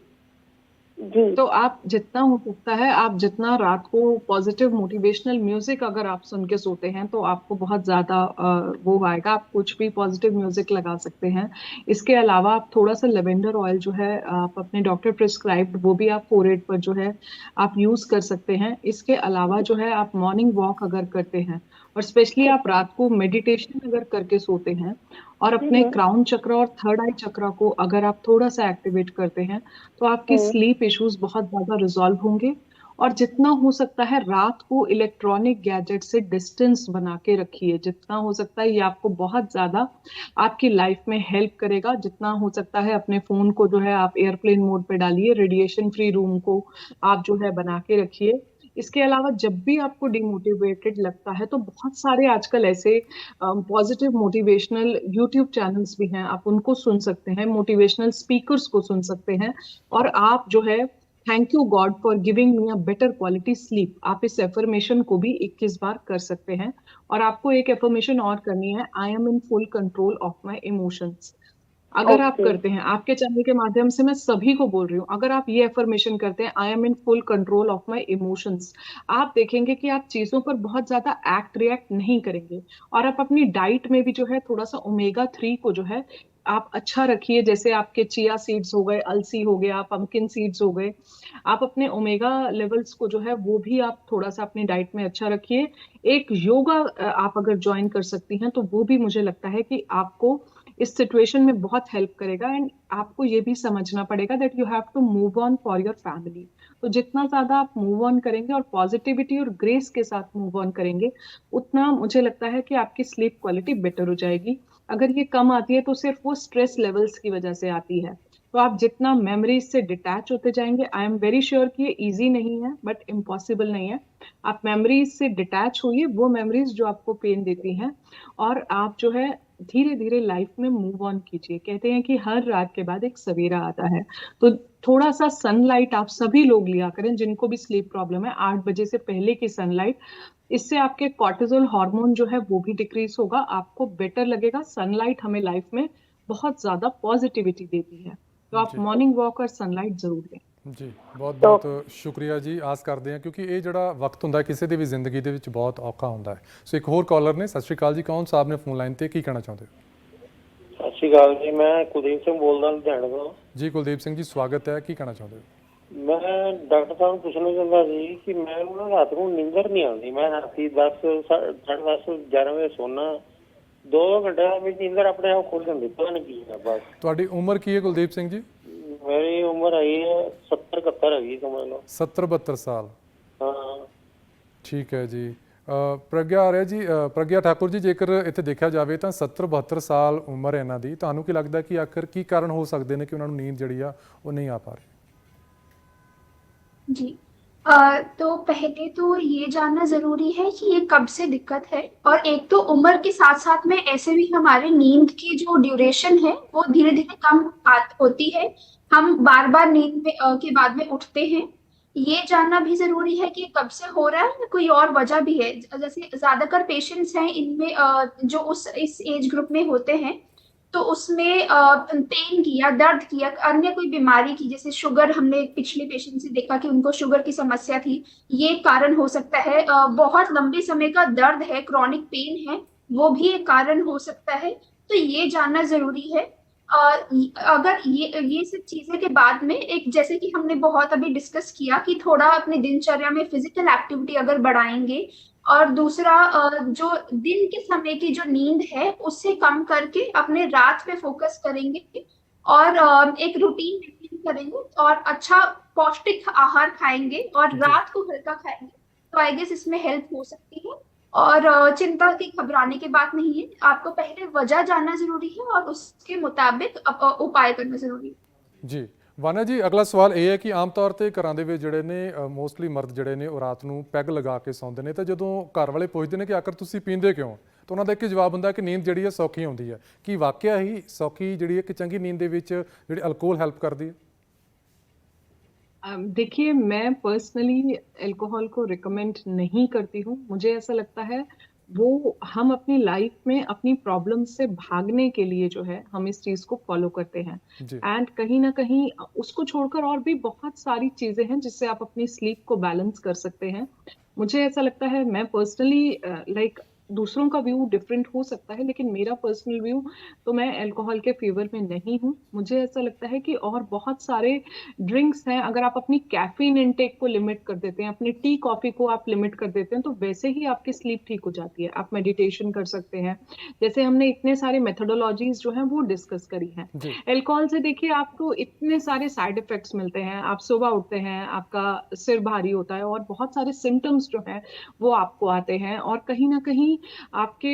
जी तो आप जितना हो सकता है, आप जितना रात को पॉजिटिव मोटिवेशनल म्यूजिक अगर आप सुन के सोते हैं, तो आपको बहुत ज्यादा वो आएगा। आप कुछ भी पॉजिटिव म्यूजिक लगा सकते हैं। इसके अलावा आप थोड़ा सा लेवेंडर ऑयल जो है आप अपने डॉक्टर प्रिस्क्राइब्ड, वो भी आप फोरहेड पर जो है आप यूज कर सकते हैं। इसके अलावा जो है आप मॉर्निंग वॉक अगर करते हैं, और स्पेशली आप रात को मेडिटेशन अगर करके सोते हैं, और अपने क्राउन चक्र और थर्ड आई चक्र को अगर आप थोड़ा सा एक्टिवेट करते हैं, तो आपकी स्लीप इश्यूज बहुत ज्यादा रिजॉल्व होंगे। और जितना हो सकता है रात को इलेक्ट्रॉनिक गैजेट से डिस्टेंस बना के रखिए। जितना हो सकता है ये आपको बहुत ज्यादा आपकी लाइफ में हेल्प करेगा। जितना हो सकता है अपने फोन को जो है आप एयरप्लेन मोड पे डालिए, रेडिएशन फ्री रूम को आप जो है बना के रखिए। इसके अलावा जब भी आपको डिमोटिवेटेड लगता है, तो बहुत सारे आजकल ऐसे पॉजिटिव मोटिवेशनल यूट्यूब चैनल्स भी हैं, आप उनको सुन सकते हैं, मोटिवेशनल स्पीकर्स को सुन सकते हैं। और आप जो है thank you God for giving me a better quality sleep, आप इस एफर्मेशन को भी 21 बार कर सकते हैं। और आपको एक एफर्मेशन और करनी है, I am in full control of my emotions. अगर आप ओके करते हैं, आपके चैनल के माध्यम से मैं सभी को बोल रही हूँ, अगर आप ये एफर्मेशन करते हैं, I am in full control of my emotions, आप देखेंगे कि आप चीजों पर बहुत ज्यादा एक्ट रिएक्ट नहीं करेंगे। और आप अपनी डाइट में भी जो है थोड़ा सा ओमेगा 3 को जो है आप अच्छा रखिए। जैसे आपके चिया सीड्स हो गए, अलसी हो गया, पंपकिन सीड्स हो गए, आप अपने ओमेगा लेवल्स को जो है वो भी आप थोड़ा सा अपनी डाइट में अच्छा रखिए। एक योगा आप अगर ज्वाइन कर सकती हैं, तो वो भी मुझे लगता है कि आपको इस सिचुएशन में बहुत हेल्प करेगा। एंड आपको ये भी समझना पड़ेगा that you have to move on for your family. तो जितना ज्यादा आप मूव ऑन करेंगे और पॉजिटिविटी और ग्रेस के साथ मूव ऑन करेंगे, उतना मुझे लगता है कि आपकी स्लीप क्वालिटी बेटर हो जाएगी। अगर ये कम आती है तो सिर्फ वो स्ट्रेस लेवल्स की वजह से आती है। तो आप जितना मेमोरीज से डिटैच होते जाएंगे, आई एम वेरी श्योर कि ये इजी नहीं है बट इम्पॉसिबल नहीं है। आप मेमोरीज से डिटैच होइए, वो मेमोरीज जो आपको पेन देती हैं, और आप जो है धीरे धीरे लाइफ में मूव ऑन कीजिए। कहते हैं कि हर रात के बाद एक सवेरा आता है, तो थोड़ा सा सनलाइट आप सभी लोग लिया करें जिनको भी स्लीप प्रॉब्लम है, 8 बजे से पहले की सनलाइट। इससे आपके कॉर्टिसोल हार्मोन जो है वो भी डिक्रीज होगा, आपको बेटर लगेगा। सनलाइट हमें लाइफ में बहुत ज्यादा पॉजिटिविटी देती है, तो आप मॉर्निंग वॉक और सनलाइट ਜ਼ਰੂਰ लें। ਜੀ ਬਹੁਤ ਬਹੁਤ ਸ਼ੁਕਰੀਆ ਜੀ। ਆਸ ਕਰਦੇ ਹਾਂ ਕਿਉਂਕਿ ਇਹ ਜਿਹੜਾ ਵਕਤ ਹੁੰਦਾ ਕਿਸੇ ਦੀ ਵੀ ਜ਼ਿੰਦਗੀ ਦੇ ਵਿੱਚ ਬਹੁਤ ਔਖਾ ਹੁੰਦਾ ਹੈ। ਸੋ ਇੱਕ ਹੋਰ ਕਾਲਰ ਨੇ। ਸਤਿ ਸ਼੍ਰੀ ਅਕਾਲ ਜੀ, ਕੌਣ ਸਾਹਿਬ ਨੇ ਫੋਨ ਲਾਈਨ ਤੇ, ਕੀ ਕਹਿਣਾ ਚਾਹੁੰਦੇ ਹੋ? ਸਤਿ ਸ਼੍ਰੀ ਅਕਾਲ ਜੀ, ਮੈਂ ਕੁਲਦੀਪ ਸਿੰਘ ਬੋਲਦਾ ਲੁਧਿਆਣਾ ਤੋਂ ਜੀ। ਕੁਲਦੀਪ ਸਿੰਘ ਜੀ ਸਵਾਗਤ ਹੈ, ਕੀ ਕਹਿਣਾ ਚਾਹੁੰਦੇ ਹੋ? ਮੈਂ ਡਾਕਟਰ ਸਾਹਿਬ ਨੂੰ ਪੁੱਛਣਾ ਚਾਹੁੰਦਾ ਸੀ ਕਿ ਮੈਨੂੰ ਨਾ ਰਾਤ ਨੂੰ ਨੀਂਦਰ ਨਹੀਂ ਆਉਂਦੀ। ਮੈਂ ਰਾਤੀ 10 ਸਾਢੇ 10 11 ਵਜੇ ਸੌਣਾ, 2 ਘੰਟੇ ਵਿੱਚ ਨੀਂਦਰ ਆਪਣੇ ਆਪ ਖੁੱਲ ਜਾਂਦੀ, ਪਤਾ ਨਹੀਂ ਕੀ ਹੈ ਬਸ। ਤੁਹਾਡੀ ਉਮਰ ਕੀ ਹੈ ਕੁਲਦੀਪ ਸਿੰਘ ਜੀ? ਮੇਰੀ ਉਮਰ ਹੈਗੀ ਹੈ 70 71 ਹੈਗੀ ਸਮਝ ਲਓ। 70 72 ਸਾਲ। ਹਾਂ ਠੀਕ ਹੈ ਜੀ। ਪ੍ਰਗਿਆ ਆਰਿਆ ਜੀ, ਪ੍ਰਗਿਆ ਠਾਕੁਰ ਜੀ, ਜੇਕਰ ਇੱਥੇ ਦੇਖਿਆ ਜਾਵੇ ਤਾਂ 70 72 ਸਾਲ ਉਮਰ ਹੈ ਇਹਨਾਂ ਦੀ, ਤੁਹਾਨੂੰ ਕੀ ਲੱਗਦਾ ਕਿ ਆਖਰ ਕੀ ਕਾਰਨ ਹੋ ਸਕਦੇ ਨੇ ਕਿ ਉਹਨਾਂ ਨੂੰ ਨੀਂਦ ਜਿਹੜੀ ਆ ਉਹ ਨਹੀਂ ਆ ਪਾ ਰਹੀ? जी तो पहले तो ये जानना जरूरी है कि ये कब से दिक्कत है। और एक तो उम्र के साथ साथ में ऐसे भी हमारे नींद की जो ड्यूरेशन है वो धीरे धीरे कम होती है, हम बार बार नींद में के बाद में उठते हैं। ये जानना भी जरूरी है कि कब से हो रहा है, कोई और वजह भी है। जैसे ज्यादातर पेशेंट्स हैं इनमें जो इस एज ग्रुप में होते हैं, तो उसमें पेन की या दर्द की या अन्य कोई बीमारी की, जैसे शुगर, हमने पिछले पेशेंट से देखा कि उनको शुगर की समस्या थी, ये कारण हो सकता है। बहुत लंबे समय का दर्द है, क्रॉनिक पेन है, वो भी एक कारण हो सकता है। तो ये जानना जरूरी है। अगर ये सब चीजें के बाद में एक, जैसे कि हमने बहुत अभी डिस्कस किया कि थोड़ा अपने दिनचर्या में फिजिकल एक्टिविटी अगर बढ़ाएंगे, और दूसरा जो दिन के समय की जो नींद है उससे कम करके अपने रात पे फोकस करेंगे, और एक रूटीन मेंटेन करेंगे, और अच्छा पौष्टिक आहार खाएंगे, और रात को हल्का खाएंगे, तो आई गेस इसमें हेल्प हो सकती है। और चिंता की घबराने की बात नहीं है, आपको पहले वजह जानना जरूरी है और उसके मुताबिक उपाय करना जरूरी है। जी ਵਾਨਾ ਜੀ, ਅਗਲਾ ਸਵਾਲ ਇਹ ਹੈ ਕਿ ਆਮ ਤੌਰ ਤੇ ਘਰਾਂ ਦੇ ਵਿੱਚ ਜਿਹੜੇ ਨੇ ਮੋਸਟਲੀ ਮਰਦ ਜਿਹੜੇ ਨੇ ਉਹ ਰਾਤ ਨੂੰ ਪੈਗ ਲਗਾ ਕੇ ਸੌਂਦੇ ਨੇ, ਤਾਂ ਜਦੋਂ ਘਰ ਵਾਲੇ ਪੁੱਛਦੇ ਨੇ ਕਿ ਆਖਰ ਤੁਸੀਂ ਪੀਂਦੇ ਕਿਉਂ, ਤਾਂ ਉਹਨਾਂ ਦਾ ਇੱਕ ਜਵਾਬ ਹੁੰਦਾ ਕਿ ਨੀਂਦ ਜਿਹੜੀ ਹੈ ਸੌਖੀ ਆਉਂਦੀ ਹੈ। ਕੀ ਵਾਕਿਆ ਹੀ ਸੌਖੀ ਜਿਹੜੀ ਹੈ ਕਿ ਚੰਗੀ ਨੀਂਦ ਦੇ ਵਿੱਚ ਜਿਹੜੀ ਅਲਕੋਹਲ ਹੈਲਪ ਕਰਦੀ ਹੈ? देखिए, मैं पर्सनली अल्कोहल को रिकमेंड नहीं करती हूँ। मुझे ऐसा लगता है वो हम अपनी लाइफ में अपनी प्रॉब्लम से भागने के लिए जो है हम इस चीज को फॉलो करते हैं, एंड कहीं ना कहीं उसको छोड़कर और भी बहुत सारी चीजें हैं जिससे आप अपनी स्लीप को बैलेंस कर सकते हैं। मुझे ऐसा लगता है, मैं पर्सनली लाइक दूसरों का व्यू डिफरेंट हो सकता है, लेकिन मेरा पर्सनल व्यू तो मैं अल्कोहल के फेवर में नहीं हूँ। मुझे ऐसा लगता है कि और बहुत सारे ड्रिंक्स हैं, अगर आप अपनी कैफीन इनटेक को लिमिट कर देते हैं, अपनी टी कॉफी को आप लिमिट कर देते हैं, तो वैसे ही आपकी स्लीप ठीक हो जाती है। आप मेडिटेशन कर सकते हैं, जैसे हमने इतने सारे मेथोडोलॉजीज जो हैं वो डिस्कस करी हैं। अल्कोहल से देखिए आपको इतने सारे साइड इफेक्ट्स मिलते हैं, आप सुबह उठते हैं, आपका सिर भारी होता है, और बहुत सारे सिम्टम्स जो हैं वो आपको आते हैं, और कहीं ना कहीं आपके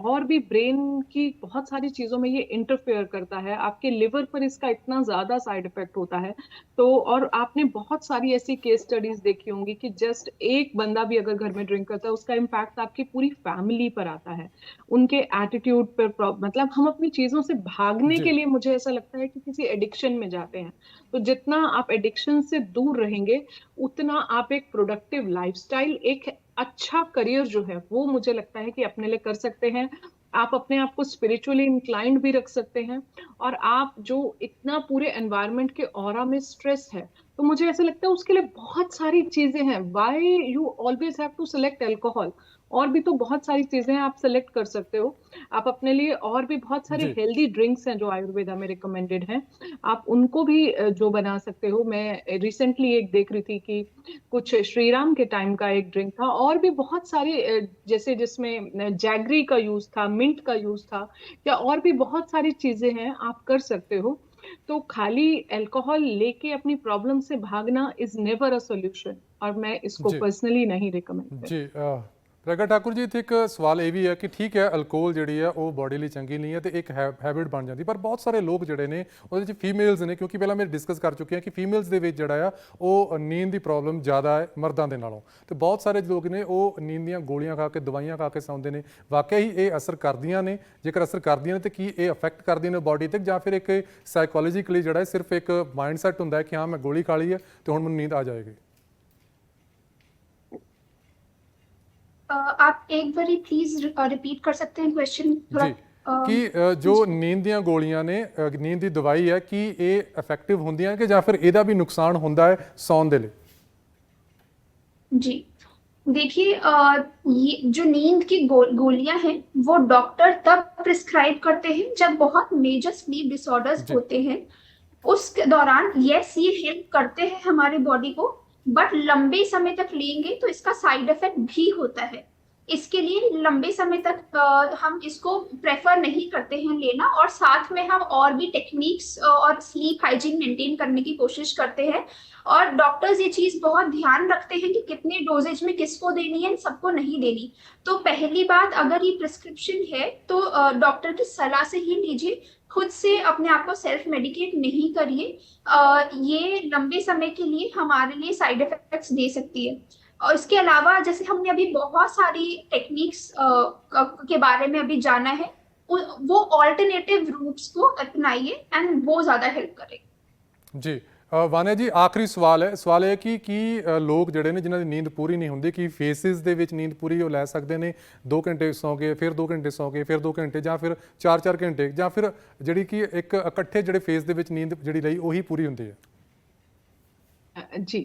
और भी ब्रेन की बहुत सारी चीजों में ये इंटरफेयर करता है। आपके लिवर पर इसका इतना ज्यादा साइड इफेक्ट होता है। तो और आपने बहुत सारी ऐसी केस स्टडीज देखी होंगी कि जस्ट एक बंदा भी अगर घर में ड्रिंक करता है, उसका इम्पैक्ट आपकी पूरी फैमिली पर आता है, उनके एटीट्यूड पर। मतलब हम अपनी चीजों से भागने के लिए, मुझे ऐसा लगता है कि किसी एडिक्शन में जाते हैं। तो जितना आप एडिक्शन से दूर रहेंगे, उतना आप एक प्रोडक्टिव लाइफस्टाइल, एक अच्छा करियर जो है वो मुझे लगता है कि अपने लिए कर सकते हैं। आप अपने आप को स्पिरिचुअली इंक्लाइंड भी रख सकते हैं, और आप जो इतना पूरे एनवायरनमेंट के ऑरा में स्ट्रेस है, तो मुझे ऐसा लगता है उसके लिए बहुत सारी चीजें हैं। Why you always have to select alcohol? और भी तो बहुत सारी चीजें हैं आप सेलेक्ट कर सकते हो। आप अपने लिए और भी बहुत सारे हेल्दी ड्रिंक्स हैं जो आयुर्वेदा में रिकमेंडेड हैं, आप उनको भी जो बना सकते हो। मैं रिसेंटली एक देख रही थी कि कुछ श्रीराम के टाइम का एक ड्रिंक था, और भी बहुत सारे जैसे जिसमें जैगरी का यूज था, मिंट का यूज था, या और भी बहुत सारी चीजें हैं आप कर सकते हो। तो खाली अल्कोहल लेके अपनी प्रॉब्लम से भागना इज नेवर अ सॉल्यूशन, और मैं इसको पर्सनली नहीं रिकमेंड करती। जी ਪ੍ਰਗਟ ਠਾਕੁਰ ਜੀ, ਇੱਥੇ ਇੱਕ ਸਵਾਲ ਇਹ ਵੀ ਹੈ ਕਿ ਠੀਕ ਹੈ ਅਲਕੋਹਲ ਜਿਹੜੀ ਹੈ ਉਹ ਬੋਡੀ ਲਈ ਚੰਗੀ ਨਹੀਂ ਹੈ ਤੇ ਇੱਕ ਹੈਬਿਟ ਬਣ ਜਾਂਦੀ, ਪਰ ਬਹੁਤ ਸਾਰੇ ਲੋਕ ਜਿਹੜੇ ਨੇ ਉਹਦੇ ਵਿੱਚ ਫੀਮੇਲਸ ਨੇ, ਕਿਉਂਕਿ ਪਹਿਲਾਂ ਮੈਂ ਡਿਸਕਸ ਕਰ ਚੁੱਕੇ ਹਾਂ ਕਿ ਫੀਮੇਲਸ ਦੇ ਵਿੱਚ ਜਿਹੜਾ ਆ ਉਹ ਨੀਂਦ ਦੀ ਪ੍ਰੋਬਲਮ ਜ਼ਿਆਦਾ ਹੈ ਮਰਦਾਂ ਦੇ ਨਾਲੋਂ, ਤੇ ਬਹੁਤ ਸਾਰੇ ਲੋਕ ਨੇ ਉਹ ਨੀਂਦ ਦੀਆਂ ਗੋਲੀਆਂ ਖਾ ਕੇ ਦਵਾਈਆਂ ਖਾ ਕੇ ਸੌਂਦੇ ਨੇ। ਵਾਕਿਆ ਹੀ ਇਹ ਅਸਰ ਕਰਦੀਆਂ ਨੇ? ਜੇਕਰ ਅਸਰ ਕਰਦੀਆਂ ਨੇ ਤੇ ਕੀ ਇਹ ਅਫੈਕਟ ਕਰਦੀਆਂ ਨੇ ਬੋਡੀ ਤੇ, ਜਾਂ ਫਿਰ ਇੱਕ ਸਾਈਕੋਲੋਜੀਕਲੀ ਜਿਹੜਾ ਹੈ ਸਿਰਫ ਇੱਕ ਮਾਈਂਡ ਸੈਟ ਹੁੰਦਾ ਹੈ ਕਿ ਹਾਂ ਮੈਂ ਗੋਲੀ ਖਾ ਲਈ ਹੈ ਤੇ ਹੁਣ ਮੈਨੂੰ ਨੀਂਦ ਆ ਜਾਏਗੀ? आप एक बार प्लीज रिपीट कर सकते हैं क्वेश्चन थोड़ा? जी, कि जो नींद ਦੀਆਂ ਗੋਲੀਆਂ ਨੇ, ਨੀਂਦ ਦੀ ਦਵਾਈ ਹੈ, ਕਿ ਇਹ ਇਫੈਕਟਿਵ ਹੁੰਦੀਆਂ ਕਿ ਜਾਂ ਫਿਰ ਇਹਦਾ ਵੀ ਨੁਕਸਾਨ ਹੁੰਦਾ ਹੈ ਸੌਣ ਦੇ ਲਈ? जी देखिए, ये जो नींद की गोलियां हैं वो डॉक्टर तब प्रिस्क्राइब करते हैं जब बहुत मेजर स्लीप डिसऑर्डर्स होते हैं। उस दौरान यस ये हेल्प करते हैं हमारे बॉडी को, बट लंबे समय तक लेंगे तो इसका साइड इफेक्ट भी होता है। इसके लिए लंबे समय तक हम इसको प्रेफर नहीं करते हैं लेना, और साथ में हम और भी टेक्निक्स और स्लीप हाइजीन मेंटेन करने की कोशिश करते हैं। और डॉक्टर्स ये चीज बहुत ध्यान रखते हैं कि कितने डोजेज में किसको देनी है, सबको नहीं देनी। तो पहली बात, अगर ये प्रिस्क्रिप्शन है तो डॉक्टर की सलाह से ही लीजिए, खुद से अपने आप को सेल्फ मेडिकेट नहीं करिए। ये लंबे समय के लिए हमारे लिए साइड इफेक्ट्स दे सकती है। और इसके अलावा जैसे हमने अभी बहुत सारी टेक्निक्स के बारे में अभी जाना है, वो ऑल्टरनेटिव रूट्स को अपनाइए एंड वो ज़्यादा हेल्प करेगा। जी ਵਾਨਿਆ ਜੀ, ਆਖਰੀ ਸਵਾਲ ਹੈ ਕਿ ਲੋਕ ਜਿਹੜੇ ਨੇ ਜਿਨ੍ਹਾਂ ਦੀ ਨੀਂਦ ਪੂਰੀ ਨਹੀਂ ਹੁੰਦੀ, ਕਿ ਫੇਸਿਸ ਦੇ ਵਿੱਚ ਨੀਂਦ ਪੂਰੀ ਉਹ ਲੈ ਸਕਦੇ ਨੇ? 2 ਘੰਟੇ ਸੌਂ ਗਏ, ਫਿਰ 2 ਘੰਟੇ ਸੌਂ ਗਏ, ਫਿਰ 2 ਘੰਟੇ, ਜਾਂ ਫਿਰ 4-4 ਘੰਟੇ, ਜਾਂ ਫਿਰ ਜਿਹੜੀ ਕਿ ਇੱਕ ਇਕੱਠੇ ਜਿਹੜੇ ਫੇਸ ਦੇ ਵਿੱਚ ਨੀਂਦ ਜਿਹੜੀ ਲਈ ਉਹੀ ਪੂਰੀ ਹੁੰਦੀ ਹੈ? जी,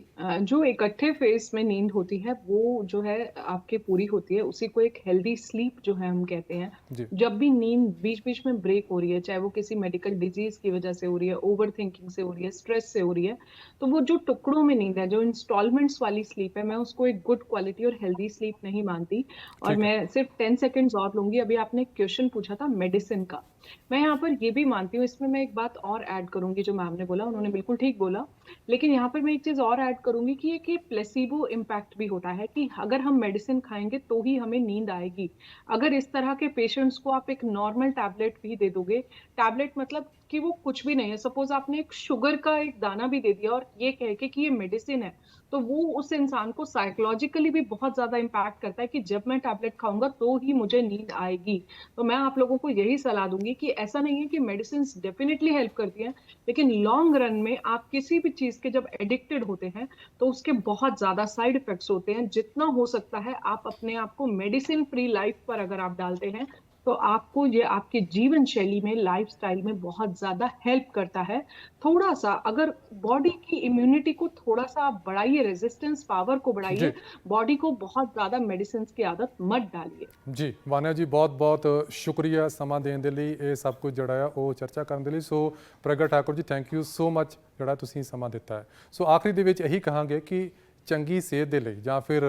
जो इकट्ठे फेस में नींद होती है वो जो है आपके पूरी होती है, उसी को एक हेल्दी स्लीप जो है हम कहते हैं। जी। जब भी नींद बीच बीच में ब्रेक हो रही है, चाहे वो किसी मेडिकल डिजीज की वजह से हो रही है, ओवर थिंकिंग से हो रही है, स्ट्रेस से हो रही है, तो वो जो टुकड़ों में नींद है, जो इंस्टॉलमेंट्स वाली स्लीप है, मैं उसको एक गुड क्वालिटी और हेल्दी स्लीप नहीं मानती। और मैं सिर्फ 10 सेकेंड्स और लूंगी। अभी आपने क्वेश्चन पूछा था मेडिसिन का, मैं यहाँ पर ये भी मानती हूँ, इसमें मैं एक बात और ऐड करूंगी, जो मैम ने बोला उन्होंने बिल्कुल ठीक बोला, लेकिन यहाँ पर मैं एक चीज और ऐड करूंगी कि ये प्लेसिबो इम्पैक्ट भी होता है, कि अगर हम मेडिसिन खाएंगे तो ही हमें नींद आएगी। अगर इस तरह के पेशेंट्स को आप एक नॉर्मल टैबलेट भी दे दोगे, टैबलेट मतलब कि वो कुछ भी नहीं है, सपोज आपने एक शुगर का एक दाना भी दे दिया और ये कह के कि ये मेडिसिन है, तो वो उस इंसान को साइकोलॉजिकली भी बहुत ज्यादा इम्पैक्ट करता है कि जब मैं टैबलेट खाऊंगा तो ही मुझे नींद आएगी। तो मैं आप लोगों को यही सलाह दूंगी कि ऐसा नहीं है कि मेडिसिन डेफिनेटली हेल्प करती हैं, लेकिन लॉन्ग रन में आप किसी भी चीज के जब एडिक्टेड होते हैं तो उसके बहुत ज्यादा साइड इफेक्ट्स होते हैं। जितना हो सकता है आप अपने आप को मेडिसिन फ्री लाइफ पर अगर आप डालते हैं तो आपको ये आपके जीवन शैली में, लाइफस्टाइल में बहुत ज्यादा हेल्प करता है। थोड़ा सा अगर बॉडी की इम्यूनिटी को थोड़ा सा आप बढ़ाइए, रेजिस्टेंस पावर को बढ़ाइए, बॉडी को बहुत ज्यादा मेडिसिन की आदत मत डालिए। जी वानिया जी, बहुत बहुत शुक्रिया ਸਮਾਂ ਦੇਣ ਦੇ ਲਈ, ਇਹ ਸਭ ਕੁਝ ਜਿਹੜਾ ਆ ਉਹ ਚਰਚਾ ਕਰਨ ਦੇ ਲਈ। ਸੋ ਪ੍ਰਗਟ Thakur ji, thank you so much ਜਿਹੜਾ ਤੁਸੀਂ ਸਮਾਂ ਦਿੱਤਾ ਹੈ। ਸੋ ਆਖਰੀ ਦੇ ਵਿੱਚ ਇਹੀ ਕਹਾਂਗੇ ਕਿ ਚੰਗੀ ਸਿਹਤ ਦੇ ਲਈ ਜਾਂ ਫਿਰ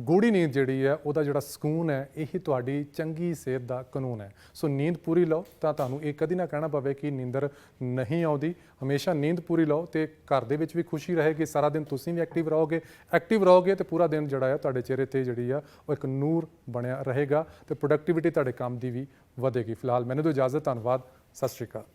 ਗੂੜੀ ਨੀਂਦ ਜਿਹੜੀ ਹੈ ਉਹਦਾ ਜਿਹੜਾ ਸਕੂਨ ਹੈ, ਇਹੀ ਤੁਹਾਡੀ ਚੰਗੀ ਸਿਹਤ ਦਾ ਕਾਨੂੰਨ ਹੈ। ਸੋ ਨੀਂਦ ਪੂਰੀ ਲਓ ਤਾਂ ਤੁਹਾਨੂੰ ਇਹ ਕਦੀ ਨਾ ਕਹਿਣਾ ਪਵੇ ਕਿ ਨੀਂਦਰ ਨਹੀਂ ਆਉਂਦੀ। ਹਮੇਸ਼ਾ ਨੀਂਦ ਪੂਰੀ ਲਓ ਤੇ ਘਰ ਦੇ ਵਿੱਚ ਵੀ ਖੁਸ਼ੀ ਰਹੇਗੀ, ਸਾਰਾ ਦਿਨ ਤੁਸੀਂ ਵੀ ਐਕਟਿਵ ਰਹੋਗੇ ਤੇ ਪੂਰਾ ਦਿਨ ਜਿਹੜਾ ਹੈ ਤੁਹਾਡੇ ਚਿਹਰੇ ਤੇ ਜਿਹੜੀ ਆ ਉਹ ਇੱਕ ਨੂਰ ਬਣਿਆ ਰਹੇਗਾ ਤੇ ਪ੍ਰੋਡਕਟਿਵਿਟੀ ਤੁਹਾਡੇ ਕੰਮ ਦੀ ਵੀ ਵਧੇਗੀ। ਫਿਲਹਾਲ ਮੈਨੂੰ ਦਿਓ ਇਜਾਜ਼ਤ, ਧੰਨਵਾਦ, ਸਤਿ ਸ਼੍ਰੀ ਅਕਾਲ।